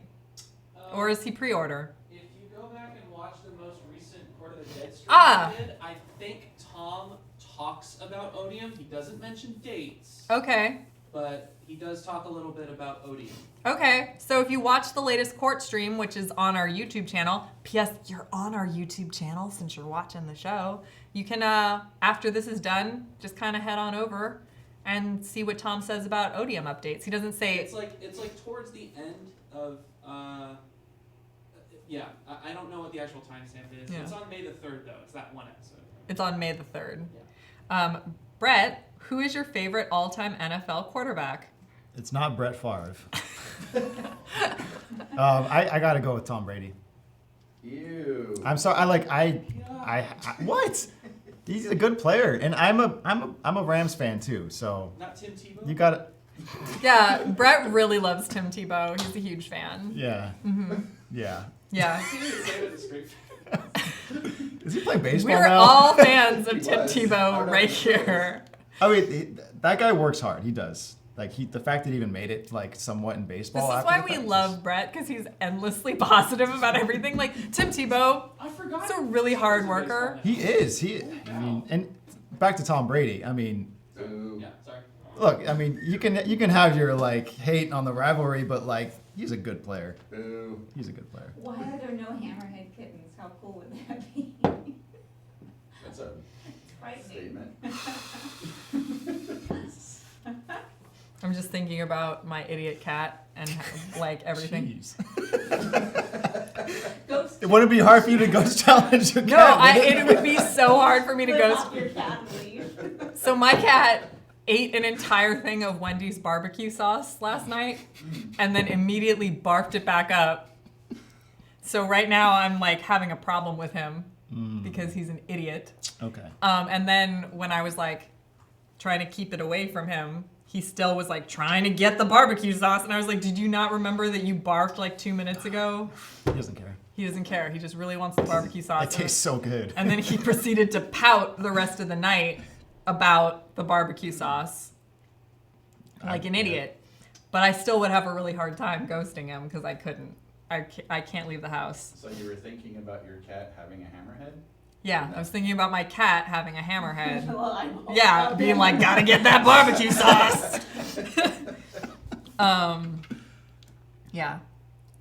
Or is he pre-order? If you go back and watch the most recent Court of the Dead stream Ah! I did, I think Tom talks about Odium. He doesn't mention dates, Okay. but he does talk a little bit about Odium. Okay, so if you watch the latest court stream, which is on our YouTube channel, P.S. you're on our YouTube channel since you're watching the show, you can, after this is done, just kind of head on over and see what Tom says about Odium updates. He doesn't say... It's like towards the end of, yeah, I don't know what the actual timestamp is. Yeah. It's on May the 3rd, though. It's that one episode. It's on May the 3rd. Yeah. Brett, who is your favorite all-time NFL quarterback? it's not Brett Favre. I got to go with Tom Brady. Ew. I'm sorry. I what? He's a good player, and I'm a Rams fan too. So Not Tim Tebow? you got to. Yeah, Brett really loves Tim Tebow. He's a huge fan. Yeah. Mm-hmm. Yeah. Yeah. He didn't say it with a straight face. Does he play baseball We're now? all fans of He Tim was. Tebow right here. I mean, that guy works hard. He does. Like the fact that he even made it like somewhat in This baseball. is after why the we fact is- love Brett, because he's endlessly positive about everything. Like, Tim Tebow, I forgot. he's a really hard worker. He is. I mean, and back to Tom Brady. I mean, Boo. Yeah, sorry. look. I mean, you can have your like hate on the rivalry, but like he's a good player. Boo. He's a good player. Why are there no hammerhead kittens? How cool would that be? That's a Frightening. statement. I'm just thinking about my idiot cat and how, like everything. Jeez. Ghost It wouldn't be hard for you to ghost challenge your No, cat. would it would be so hard for me to flip go. off your cat and leave. So my cat ate an entire thing of Wendy's barbecue sauce last night and then immediately barfed it back up. So right now I'm like having a problem with him because he's an idiot. Okay. And then when I was like trying to keep it away from him, he still was like trying to get the barbecue sauce. And I was like, did you not remember that you barfed like 2 minutes ago? He doesn't care. He doesn't care. He just really wants the barbecue sauce. It tastes so good. And then he proceeded to pout the rest of the night about the barbecue sauce. Like an idiot. But I still would have a really hard time ghosting him because I couldn't. I can't leave the house. So you were thinking about your cat having a hammerhead? Yeah, I was thinking about my cat having a hammerhead. Well, I'm all Yeah, about being them. like, gotta get that barbecue sauce. Yeah.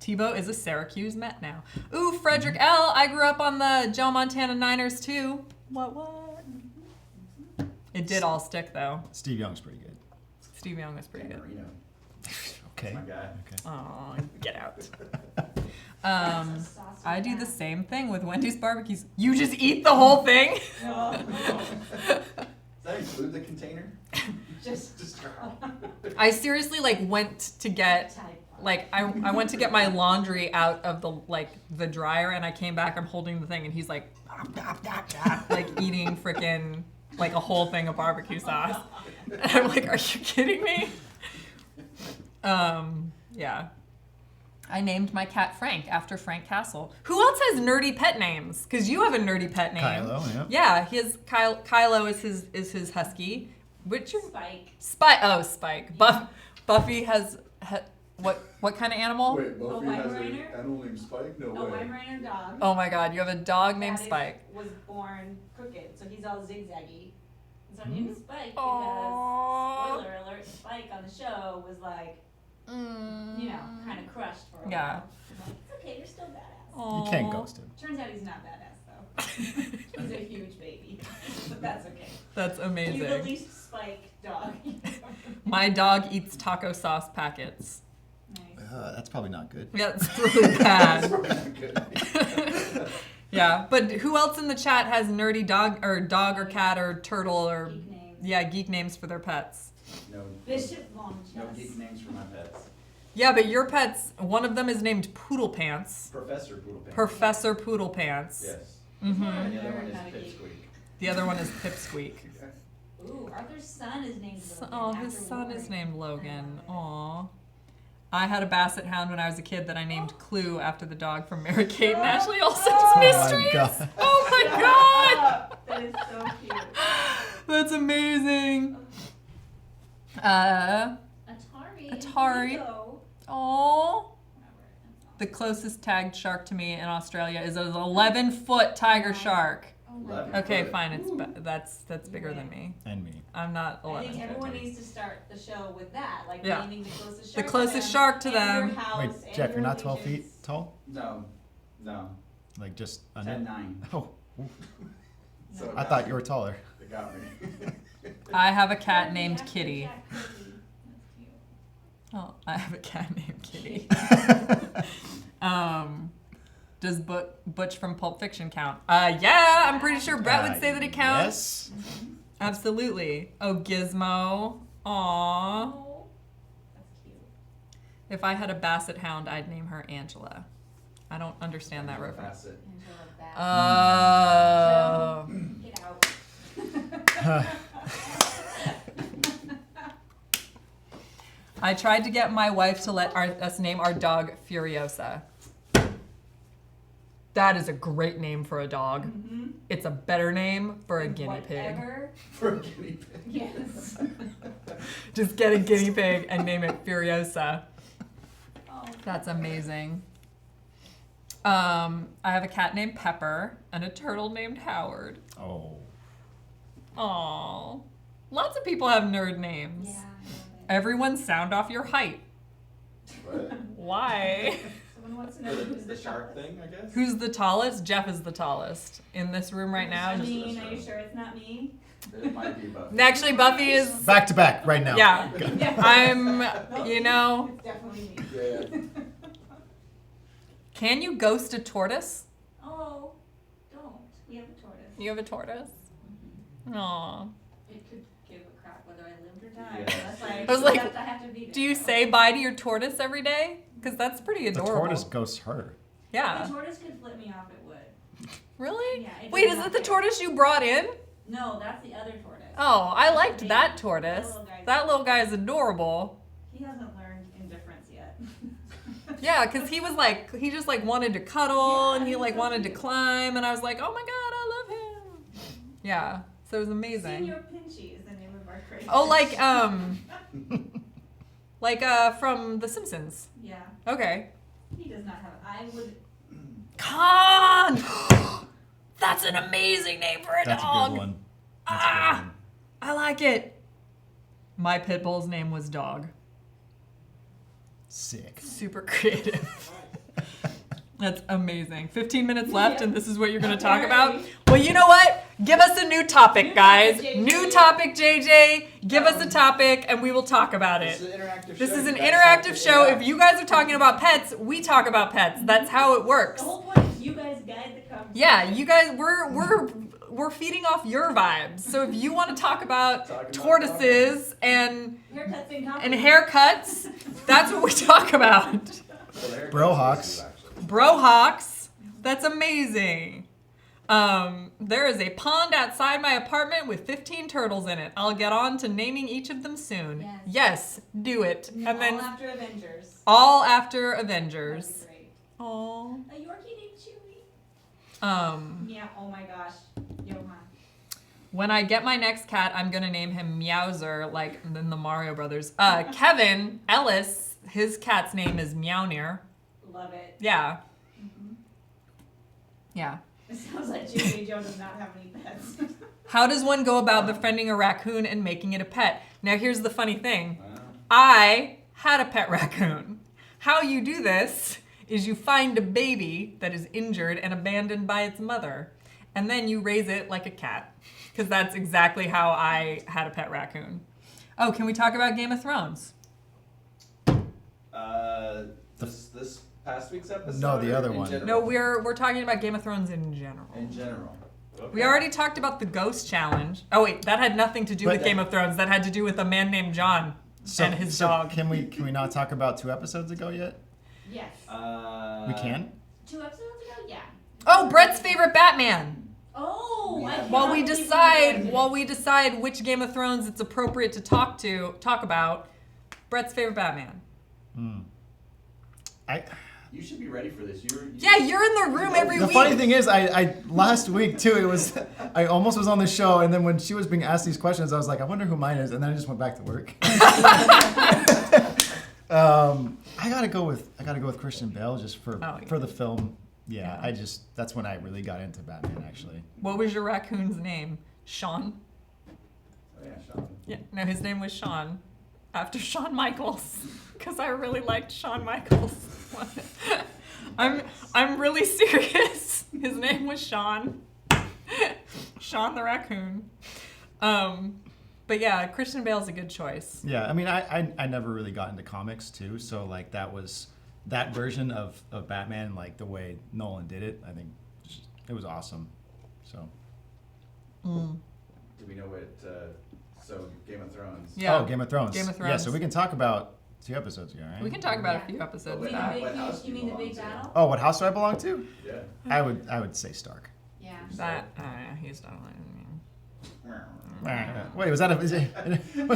Tebow is a Syracuse Met now. Ooh, Frederick L. I grew up on the Joe Montana Niners too. What? It did all stick though. Steve Young's pretty good. Steve Young was pretty good. Marino. Okay. My guy. Okay. Oh, get out. That's a saucy I do the cat. same thing with Wendy's barbecues. You just eat the whole thing? No, Does that include the container? just I seriously like went to get like I went to get my laundry out of the dryer, and I came back. I'm holding the thing, and he's like like eating freaking like a whole thing of barbecue sauce. And I'm like, are you kidding me? Yeah. I named my cat Frank after Frank Castle. Who else has nerdy pet names? Because you have a nerdy pet name. Kylo, Yeah, Kylo is his husky. Which Spike. Spike. Buffy has what kind of animal? Wait, Buffy has an Weimaraner? animal named Spike? No A way. Weimaraner dog. Oh my God, you have a dog named that Spike. was born crooked, so he's all zigzaggy. And so I named him Spike Aww. because, spoiler alert, Spike on the show was like, you know, kind of crushed for a Yeah. while. I'm like, it's okay, you're still badass. You can't ghost him. Turns out he's not badass though. He's a huge baby, but that's okay. That's He's the amazing. least Spike dog. My dog eats taco sauce packets. Nice. That's probably not good. Yeah, it's really bad. Probably not good. Yeah, but who else in the chat has nerdy dog or cat or turtle or Geek names. yeah, geek names for their pets? No, Bishop Longchest. no geek names for my pets. Yeah, but your pets, one of them is named Poodle Pants. Professor Poodle Pants. Professor Poodle Pants. Yes. Mm-hmm. And the other Nerd, one is not a geek. Pipsqueak. The other one is Pipsqueak. Ooh, Arthur's son is named Logan. Oh, his after son is Wolverine. named Logan. I love Aw. I had a basset hound when I was a kid that I named Clue after the dog from Mary Kate and Ashley Olsen's Oh my Mysteries. God. Oh my God! That is so cute. That's amazing. Atari. Atari. Lego. Oh. Whatever, that's The closest tagged shark to me in Australia is an 11-foot tiger shark. Oh my 11. God. Okay, fine. That's bigger than me. And me. I'm not I 11. think everyone needs to start the show with that, like Yeah. naming the closest The shark. closest to shark to and your them. house Wait, and Jeff, your you're not 12 feet allegiance. tall? No. Like just under? 10'9". Oh, oof. So it I got thought me. you were taller. It got me. I have a cat Kirby named after Kitty. Jack Kirby. That's cute. Oh, I have a cat named Kitty. Does Butch from Pulp Fiction count? Yeah, I'm pretty sure Brett would say that it counts. Yes. Absolutely. Oh, Gizmo. Aww. Oh, that's cute. If I had a basset hound, I'd name her Angela. I don't understand that reference. Bassett. Angela Bassett. Oh. Get out. I tried to get my wife to let us name our dog Furiosa. That is a great name for a dog. Mhm. It's a better name for a guinea pig. Whatever. For a guinea pig. Yes. Just get a guinea pig and name it Furiosa. Oh, That's amazing. I have a cat named Pepper and a turtle named Howard. Oh. Aww. Lots of people have nerd names. yeah, I love it. Everyone sound off your height. What? Why? Someone wants to know who's The shark thing, I guess? Who's the tallest? Jeff is the tallest in this room right I now. mean, are you sure it's not me? It might be Buffy. Actually, Buffy is. Back to back right now. Yeah. Yeah. I'm, you know. It's definitely me. Yeah. Can you ghost a tortoise? Oh, don't. We have a tortoise. You have a tortoise? Aw. It could give a crap whether I lived or died. Yes. That's like, I was like, I have to beat it. Do you say bye to your tortoise every day? Because that's pretty The adorable. tortoise ghosts her. If Yeah. the tortoise could flip me off, it would. Really? Yeah, it Wait, does is not it the care. tortoise you brought in? No, that's the other tortoise. Oh, I liked Baby. that tortoise. That little guy's- That little guy is adorable. He hasn't learned indifference yet. Yeah, because he was like, he just like wanted to cuddle Yeah, and he he's like so wanted to cute. climb and I was like, oh my god, I love him. Yeah, so it was amazing. Senior Pinchy is the name of our crazy. Oh, like from The Simpsons. Yeah, Okay. he does not have. I would. Khan! That's an amazing name for a That's dog. a good one. That's Ah! a good one. I like it. My pit bull's name was Dog. Sick. Super creative. That's amazing. 15 minutes left, and this is what you're going to talk about? Alright. Well, you know what? Give us a new topic, guys. JJ. New topic, JJ. Give us a topic, and we will talk about This it. is an interactive This show. is You an guys have interactive to show. interact. If you guys are talking about pets, we talk about pets. That's how it works. The whole point is you guys guide the conversation. Yeah, you guys, we're feeding off your vibes. So if you want to talk about Talking about tortoises and Haircuts and coffee. haircuts, that's what we talk about. Well, the haircuts Brohawks. is actually- Brohawks, that's amazing. There is a pond outside my apartment with 15 turtles in it. I'll get on to naming each of them soon. Yes. Yes, do it. And all then after Avengers. all after That'd Avengers. be great. Oh. A Yorkie named Chewie. Yeah. Oh my gosh. Johan. When I get my next cat, I'm gonna name him Meowser, like in the Mario Brothers. Kevin Ellis, his cat's name is Meownir. Love it. Yeah. Mhm. Yeah. It sounds like Jimmy Joe does not have any pets. How does one go about befriending a raccoon and making it a pet? Now here's the funny thing. Wow. I had a pet raccoon. How you do this is you find a baby that is injured and abandoned by its mother, and then you raise it like a cat. Because that's exactly how I had a pet raccoon. Oh, can we talk about Game of Thrones? This past week's episode? No, the or other in one. general? No, we're talking about Game of Thrones in general. In general. Okay. We already talked about the Ghost Challenge. Oh wait, that had nothing to do But- with Game of Thrones. That had to do with a man named John and his dog. Can we not talk about 2 episodes ago yet? Yes. We can. 2 episodes ago? Yeah. Oh, Brett's favorite Batman. Oh, I Yeah. cannot While we believe decide, did. while we decide which Game of Thrones it's appropriate to talk about, Brett's favorite Batman. You should be ready for this. Yeah, you're in the room every The week. funny thing is, I last week too. It was I almost was on the show, and then when she was being asked these questions, I was like, I wonder who mine is, and then I just went back to work. I gotta go with Christian Bale just for yeah. the film. Yeah, Yeah. that's when I really got into Batman actually. What was your raccoon's name? Sean? Oh, yeah, Sean. Yeah, no, his name was Sean. After Shawn Michaels. Because I really liked Shawn Michaels. I'm really serious. His name was Sean. Sean the raccoon. But yeah, Christian Bale's a good choice. Yeah, I mean, I never really got into comics too, so like that version of Batman, like the way Nolan did it, I think it was awesome. So. Do we know what? So Game of Thrones. Yeah. Oh, Game of Thrones. Game of Yeah, Thrones. so we can talk about 2 episodes ago, right? We can talk about Yeah. a few episodes But of You mean that. the What big, house do you you mean the belong big to? battle? Oh, what house do I belong to? Yeah. I would say Stark. Yeah. That, he's done. Wait, was that what's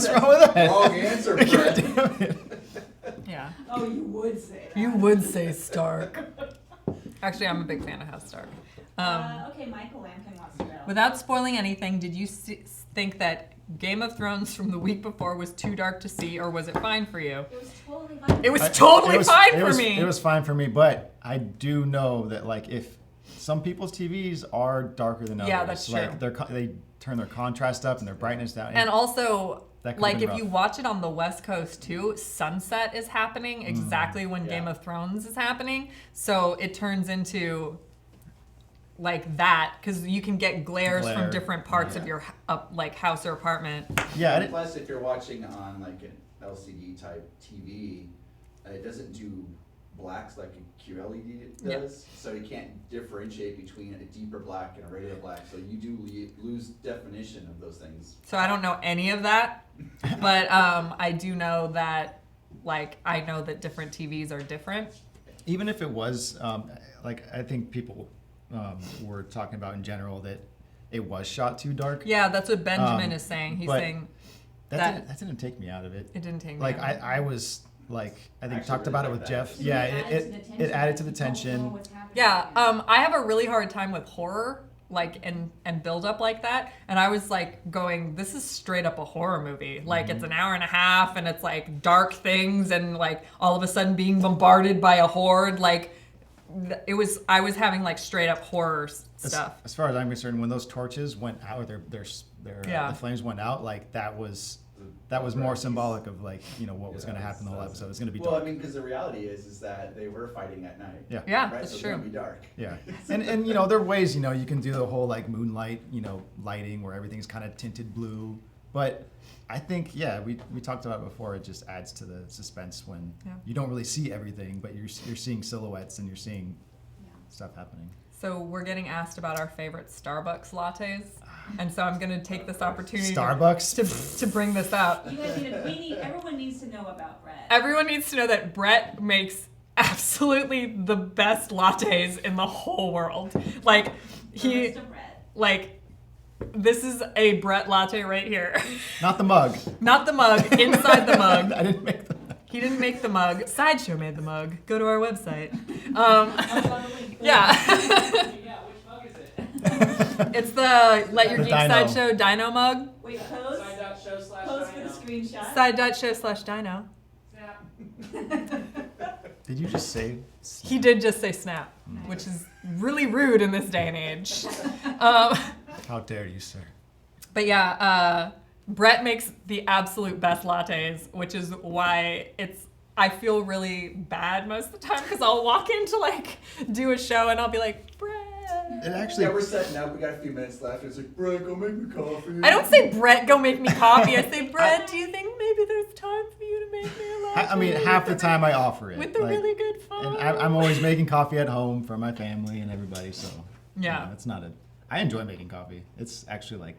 wrong with that? Wrong answer, God Brett. damn it. Yeah. Oh, you would say that. You would say Stark. Actually, I'm a big fan of House Stark. Okay, Michael Lampkin wants to know. Without spoiling anything, did you think that Game of Thrones from the week before was too dark to see, or was it fine for you? It was totally fine. It was I- totally it was- fine it for was- me. It was fine for me, but I do know that like if some people's TVs are darker than others, Yeah, that's like true. they turn their contrast up and their brightness down. And also, That could've like been if you rough. watch it on the West Coast too, sunset is happening exactly when Yeah. Game of Thrones is happening. So it turns into like that because you can get glares from Glare, different parts of yeah. your like house or apartment. yeah, I And didn't- plus, if you're watching on like an LCD type TV, it doesn't do blacks like a QLED Yeah. does, so you can't differentiate between a deeper black and a regular black. So you do lose definition of those things. So I don't know any of that, but I do know that like I know that different TVs are different. even if it was like I think people were talking about in general that it was shot too dark. Yeah, that's what Benjamin Um, is saying. He's but saying That didn't take me out of it. it didn't take me Like out. I was like I think Actually talked really about it like with that. Jeff. So Yeah, it added to the it tension. added to the You don't know tension. what's happening Yeah, right now. I have a really hard time with horror, like and build up like that. And I was like going, this is straight up a horror movie. Like it's an hour and a half, and it's like dark things, and like all of a sudden being bombarded by a horde. Like it was, I was having like straight up horror stuff. As far as I'm concerned, when those torches went out, their Yeah. the flames went out, like that was that was more Right. symbolic of like, you know, what was Yeah, going to happen the whole that's- episode. It's going to be Well, dark. I mean, because the reality is that they were fighting at night. Yeah. Yeah, Right, that's so it's true. gonna be dark. Yeah, and you know, there are ways, you know, you can do the whole like moonlight, you know, lighting where everything's kind of tinted blue. But I think, yeah, we talked about it before. It just adds to the suspense when you don't really see everything, but you're seeing silhouettes and you're seeing stuff happening. So we're getting asked about our favorite Starbucks lattes, and so I'm gonna take this opportunity Starbucks to bring this up. You guys everyone needs to know about Brett. Everyone needs to know that Brett makes absolutely the best lattes in the whole world. Like Mr. Brett. like this is a Brett latte right here. Not the mug. Not the mug, inside the mug. I didn't make the mug. He didn't make the mug. Sideshow made the mug. Go to our website. Yeah, which mug is it? It's the Let Your The Geek Dino. Sideshow Dino mug. Wait, pose Side.show/dino. for the screenshot. Side.show/dino. Snap. Did you just say? He did just say snap, which is really rude in this day and age. Um, How dare you, sir? but yeah, Brett makes the absolute best lattes, which is why I feel really bad most of the time because I'll walk in to like do a show and I'll be like, Brett. It actually. Yeah, we're setting up. We got a few minutes left. It's like, Brett, go make me coffee. I don't say, Brett, go make me coffee. I say, Brett, do you think maybe there's time for you to make me a latte? I mean, half the time I offer it. With the like, really good phone. And I'm always making coffee at home for my family and everybody, so Yeah. you know, it's not a. I enjoy making coffee. It's actually like,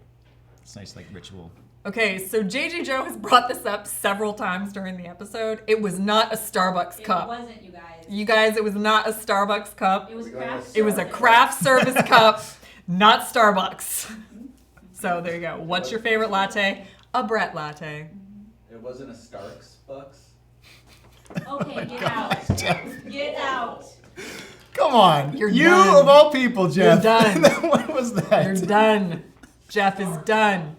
it's nice like ritual. Okay, so JJ Joe has brought this up several times during the episode. It was not a Starbucks It cup. wasn't, you guys. You guys, it was not a Starbucks cup. It was We got craft. a It was a service. craft service cup, not Starbucks. So there you go. What's your favorite latte? A Brett latte. It wasn't a Starks Bucks. Okay, get out. Get out. Come on, You're you done. of all people, Jeff. done. What was that? You're done. Jeff is done.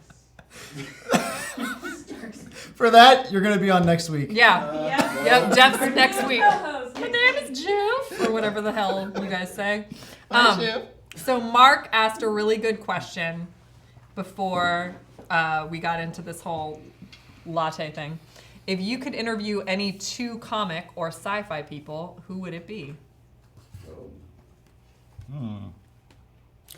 For that, you're gonna be on next week. Yeah. Yep. Yep, Jeff's next week. Co-host. My name is Jeff, or whatever the hell you guys say. Hi, Jeff. So Mark asked a really good question before we got into this whole latte thing. If you could interview any two comic or sci-fi people, who would it be?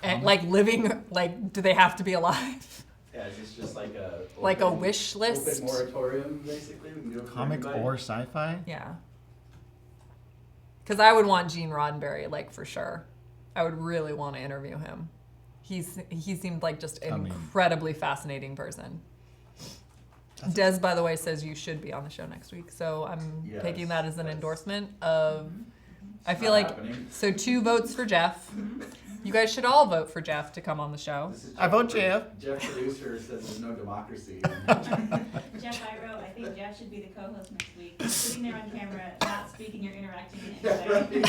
And like living, like do they have to be alive? Yeah, is this just like a Like a open- wish list? Open moratorium, basically. We can do it for Comic everybody. or sci-fi? Yeah. Because I would want Gene Roddenberry, like for sure. I would really want to interview him. He seemed like just an incredibly fascinating person. Des, by the way, says you should be on the show next week. So I'm Yes, taking that as an that's- endorsement of. I It's feel not like happening. so 2 votes for Jeff. You guys should all vote for Jeff to come on the show. This is I vote Jeff. Jeff producer says there's no democracy. Jeff, I think Jeff should be the co-host next week. Sitting there on camera, not speaking or interacting in any way.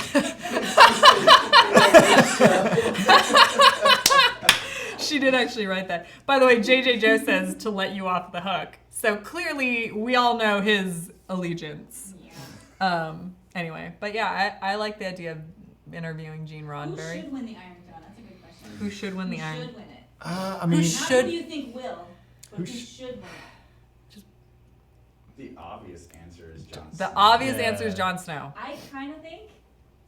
She did actually write that. By the way, JJ Joe says to let you off the hook. So clearly, we all know his allegiance. Yeah. Anyway, but yeah, I like the idea of interviewing Gene Who Roddenberry. should win the Iron Throne? That's a good question. Who should win the Who Iron? should win it? I mean, Who Not should- who you think will, but Who who sh- should win it. The obvious answer is John. The obvious Yeah. answer is Jon Snow. I kind of think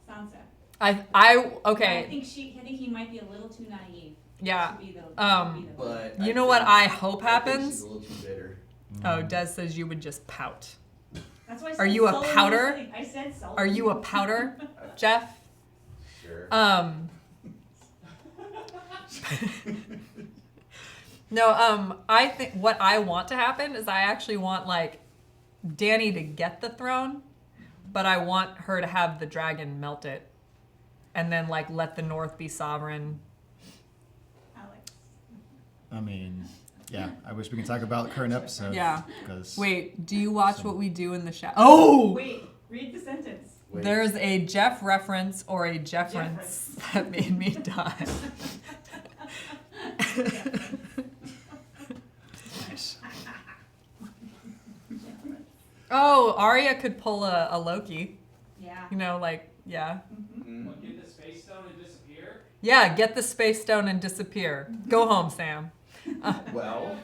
Sansa. Okay. I think he might be a little too naive. Yeah. To be the, But You I know what think- I hope I think happens? she's a little too bitter. Oh, Des says you would just pout. That's why I Are said you a sullen powder? listening. I said sullen. Are you a powder, Jeff? Sure. No, I think what I want to happen is I actually want like Dany to get the throne, but I want her to have the dragon melt it, and then like let the North be sovereign. Alex. I mean, yeah. I wish we could talk about the current episode. Yeah. Because Wait, do you watch what we do in the show? Oh, Wait, read the sentence. Wait. there's a Jeff reference or a Jefference that made me die. nice. Oh, Arya could pull a Loki. Yeah. You know, like, yeah. Mm. What, get the space stone and disappear? Yeah, get the space stone and disappear. Go home, Sam. Well,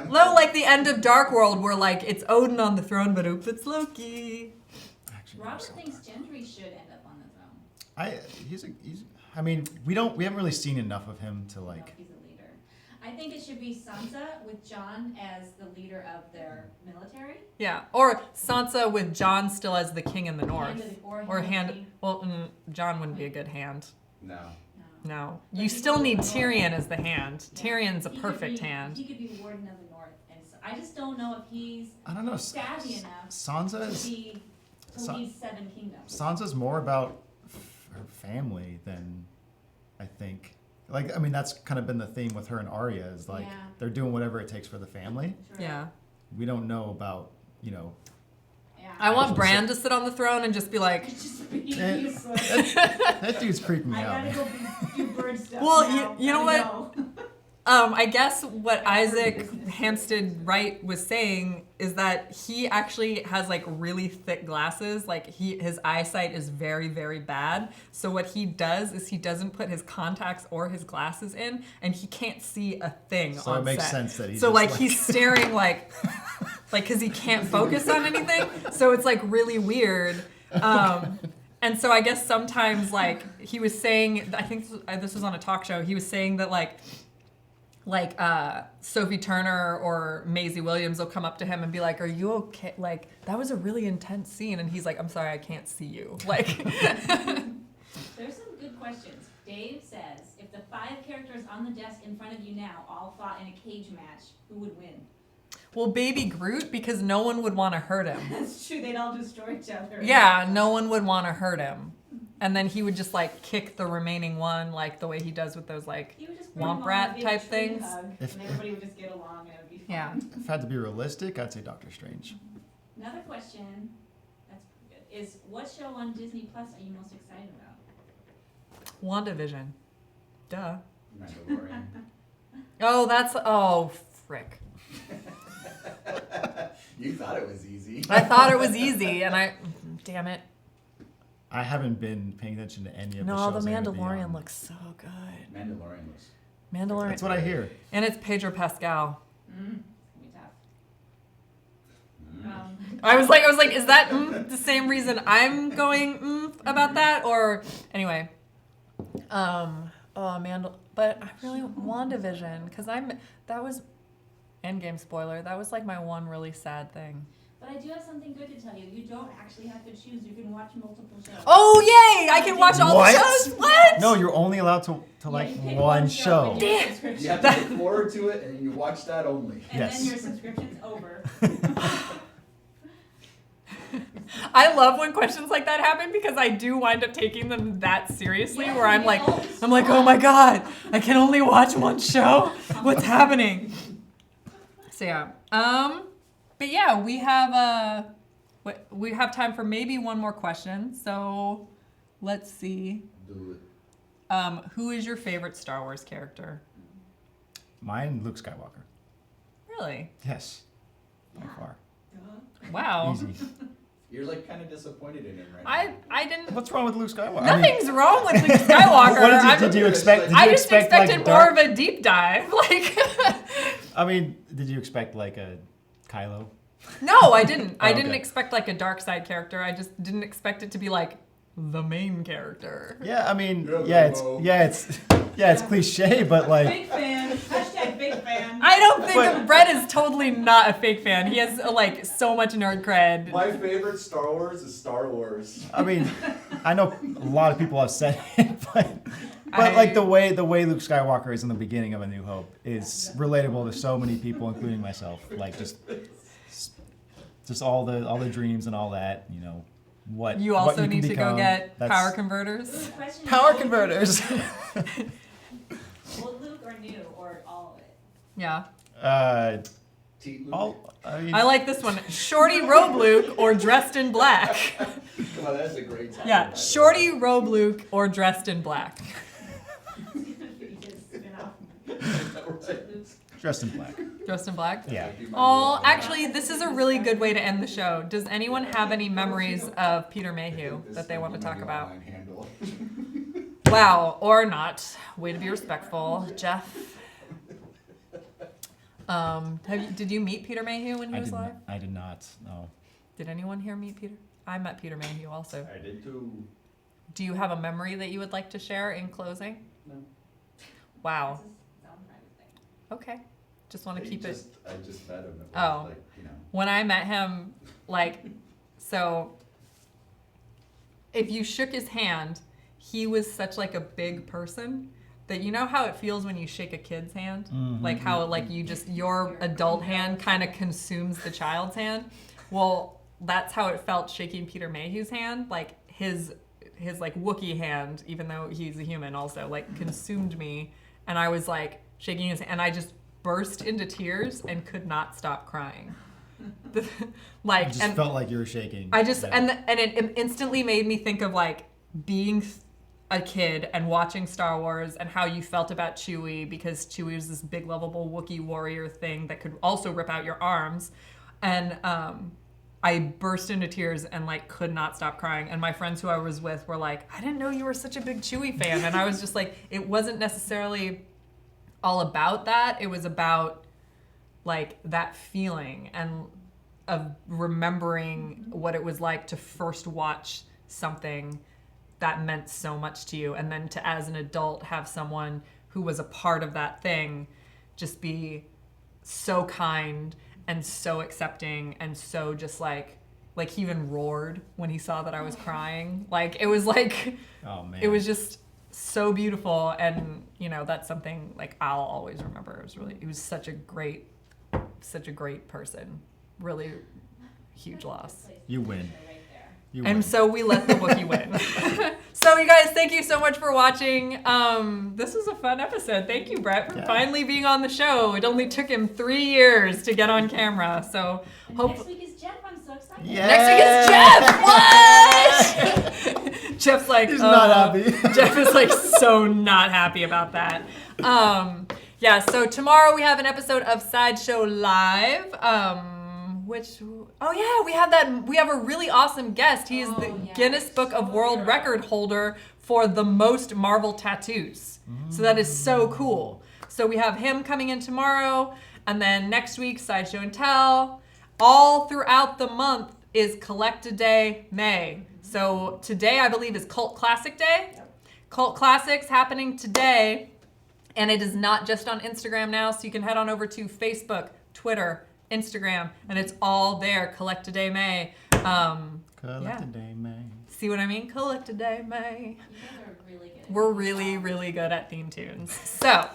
No, like the end of Dark World where like it's Odin on the throne, but oops, it's Loki. Actually, Robert so thinks dark. Gendry should end up on the throne. He's. I mean, we haven't really seen enough of him to No, like. he's a leader. I think it should be Sansa with Jon as the leader of their military. Yeah, or Sansa with Jon still as the king in the north. Or hand. hand. Well, Jon wouldn't be a good hand. No. No, But you he still could be need the North. Tyrion as the hand. Yeah. Tyrion's a He could perfect be- hand. He could be Warden of the North, and so, I just don't know if he's I don't know. savvy enough Sansa to is. be to Sa- lead 7 kingdoms. Sansa's more about her family than I think. Like, I mean, that's kind of been the theme with her and Arya is like Yeah. they're doing whatever it takes for the family. True. Yeah. We don't know about, Yeah. I want Actually, Bran to sit on the throne and just be like, Just be Eh. useless. that dude's creeping me I out. gotta Man. go do bird stuff Well, now. you know Gotta go. I guess what Isaac business. Hampstead Wright was saying is that he actually has like really thick glasses. Like his eyesight is very, very bad. So what he does is he doesn't put his contacts or his glasses in, and he can't see a thing So on it makes set. sense that he's So just like he's staring like because he can't focus on anything. So it's like really weird. And so I guess sometimes like he was saying, I think this was on a talk show. He was saying that like Sophie Turner or Maisie Williams will come up to him and be like, "Are you okay? Like that was a really intense scene," and he's like, "I'm sorry, I can't see you." Like, There's some good questions. Dave says, if the 5 characters on the desk in front of you now all fought in a cage match, who would win? well, baby Groot, because no one would want to hurt him. That's true. They'd all destroy each other. Yeah, no one would want to hurt him, and then he would just like kick the remaining one, like the way he does with those like. He would just bring them Womp all rat a big type tree things. hug, If- and everybody would just get along and it would be fun. Yeah. If I had to be realistic, I'd say Doctor Strange. Another question, that's pretty good, is what show on Disney Plus are you most excited about? WandaVision. Duh. Mandalorian. Oh, frick. You thought it was easy. I thought it was easy, and damn it. I haven't been paying attention to any of the No, shows. the that are gonna be Mandalorian on. looks so good. Mandalorian was. Mandalorian. That's what I hear. And it's Pedro Pascal. It's gonna be tough. Mm. I was like, is that the same reason I'm going about that? Or anyway, but I really WandaVision because that was Endgame spoiler. That was like my one really sad thing. But I do have something good to tell you. You don't actually have to choose. You can watch multiple shows. Oh yay! I can watch all What? the shows. What? No, you're only allowed to Yeah, like you pick one show. and your Damn. subscription- You have to look forward to it, and then you watch that only. And Yes. then your subscription's over. I love when questions like that happen because I do wind up taking them that seriously. Yeah, where I'm you like, always oh my god, I can only watch one show. What's happening? So yeah, but yeah, we have time for maybe one more question. So let's see. Do it. Who is your favorite Star Wars character? Mine, Luke Skywalker. Really? Yes. By far. Wow. Easy. You're like kind of disappointed in him right now. I didn't. What's wrong with Luke Skywalker? I mean, Nothing's wrong with Luke Skywalker. what did you expect? Did I you just expect, expected like, more dark- of a deep dive. Like, I mean, did you expect like a Kylo? no, I didn't. I Oh, didn't okay. expect like a dark side character. I just didn't expect it to be like the main character. Yeah, I mean, Yeah, it's Limbo. cliche, but like, Big fan. Hashtag big fan. I don't think But- Brett is totally not a fake fan. He has like so much nerd cred. My favorite Star Wars is Star Wars. I mean, I know a lot of people have said it, but I- like the way Luke Skywalker is in the beginning of A New Hope is relatable to so many people, including myself. Like just all the dreams and all that, you know. What You what also can need to go become. get That's- power converters. The question is, Power old converters. Old Luke or new or all of it? Yeah. Teat Luke. I mean, I like this one. Shorty Robe Luke or dressed in black. Come on, that's a great title. Yeah, by the way. Shorty Robe Luke or dressed in black. His spin-off. Right. dressed in black. Dressed in black? Yeah. That'd be my Oh, rule. actually, this is a really good way to end the show. Does anyone have any memories of Peter Mayhew This that they want to might talk be about? online handle. Wow, or not. Way to be respectful, Jeff. Did you meet Peter Mayhew when he was alive? I did not. No. Did anyone here meet Peter? I met Peter Mayhew also. I did too. Do you have a memory that you would like to share in closing? No. Wow. It's his own private thing. Okay. Just want to keep it. I just met him. It was Oh. like, you know. When I met him, like, so if you shook his hand, he was such like a big person that you know how it feels when you shake a kid's hand? Mhm. Like how like you just, your adult hand kind of consumes the child's hand. Well, that's how it felt shaking Peter Mayhew's hand. Like his like Wookiee hand, even though he's a human also, like consumed me. And I was like shaking his hand and I just burst into tears and could not stop crying. Like, It just and felt like you were shaking. I just, Yeah. and it instantly made me think of like being a kid and watching Star Wars and how you felt about Chewie, because Chewie was this big lovable Wookiee warrior thing that could also rip out your arms. And I burst into tears and like could not stop crying. And my friends who I was with were like, I didn't know you were such a big Chewie fan. And I was just like, it wasn't necessarily all about that. It was about like that feeling and of remembering what it was like to first watch something that meant so much to you, and then to, as an adult, have someone who was a part of that thing just be so kind and so accepting and so just like he even roared when he saw that I was crying. Like it was like, Oh man. it was just so beautiful. And you know, that's something like I'll always remember. He was such a great person. Really huge loss. You win. Right there. You And win. so we let the Wookiee win. So you guys, thank you so much for watching. This was a fun episode. Thank you, Brett, for Yeah. finally being on the show. It only took him 3 years to get on camera. So And hope next week is Jeff. I'm so excited. Yeah. next week is Jeff. What? Jeff's like, He's not happy. Jeff is like so not happy about that. Yeah, so tomorrow we have an episode of Sideshow Live. We have a really awesome guest. He is the yeah. Guinness Book of World Record holder for the most Marvel tattoos. So that is so cool. So we have him coming in tomorrow, and then next week, Sideshow and Tell. All throughout the month is Collectiday May. So today, I believe, is Cult Classic Day. Cult Classics happening today. And it is not just on Instagram now, so you can head on over to Facebook, Twitter, Instagram, and it's all there. Collectiday May. Collectiday May. See what I mean? Collectiday May. You guys are really good. We're really, really good at theme tunes. So,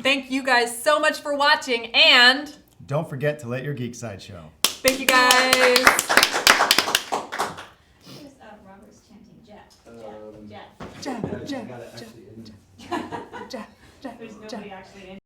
thank you guys so much for watching, and Don't forget to let your geek side show. thank you guys. Here's, Robert's chanting Jeff. Jeff. Jeff, Jeff, You gotta actually end. Jeff, Jeff, There's Jeff. nobody actually in.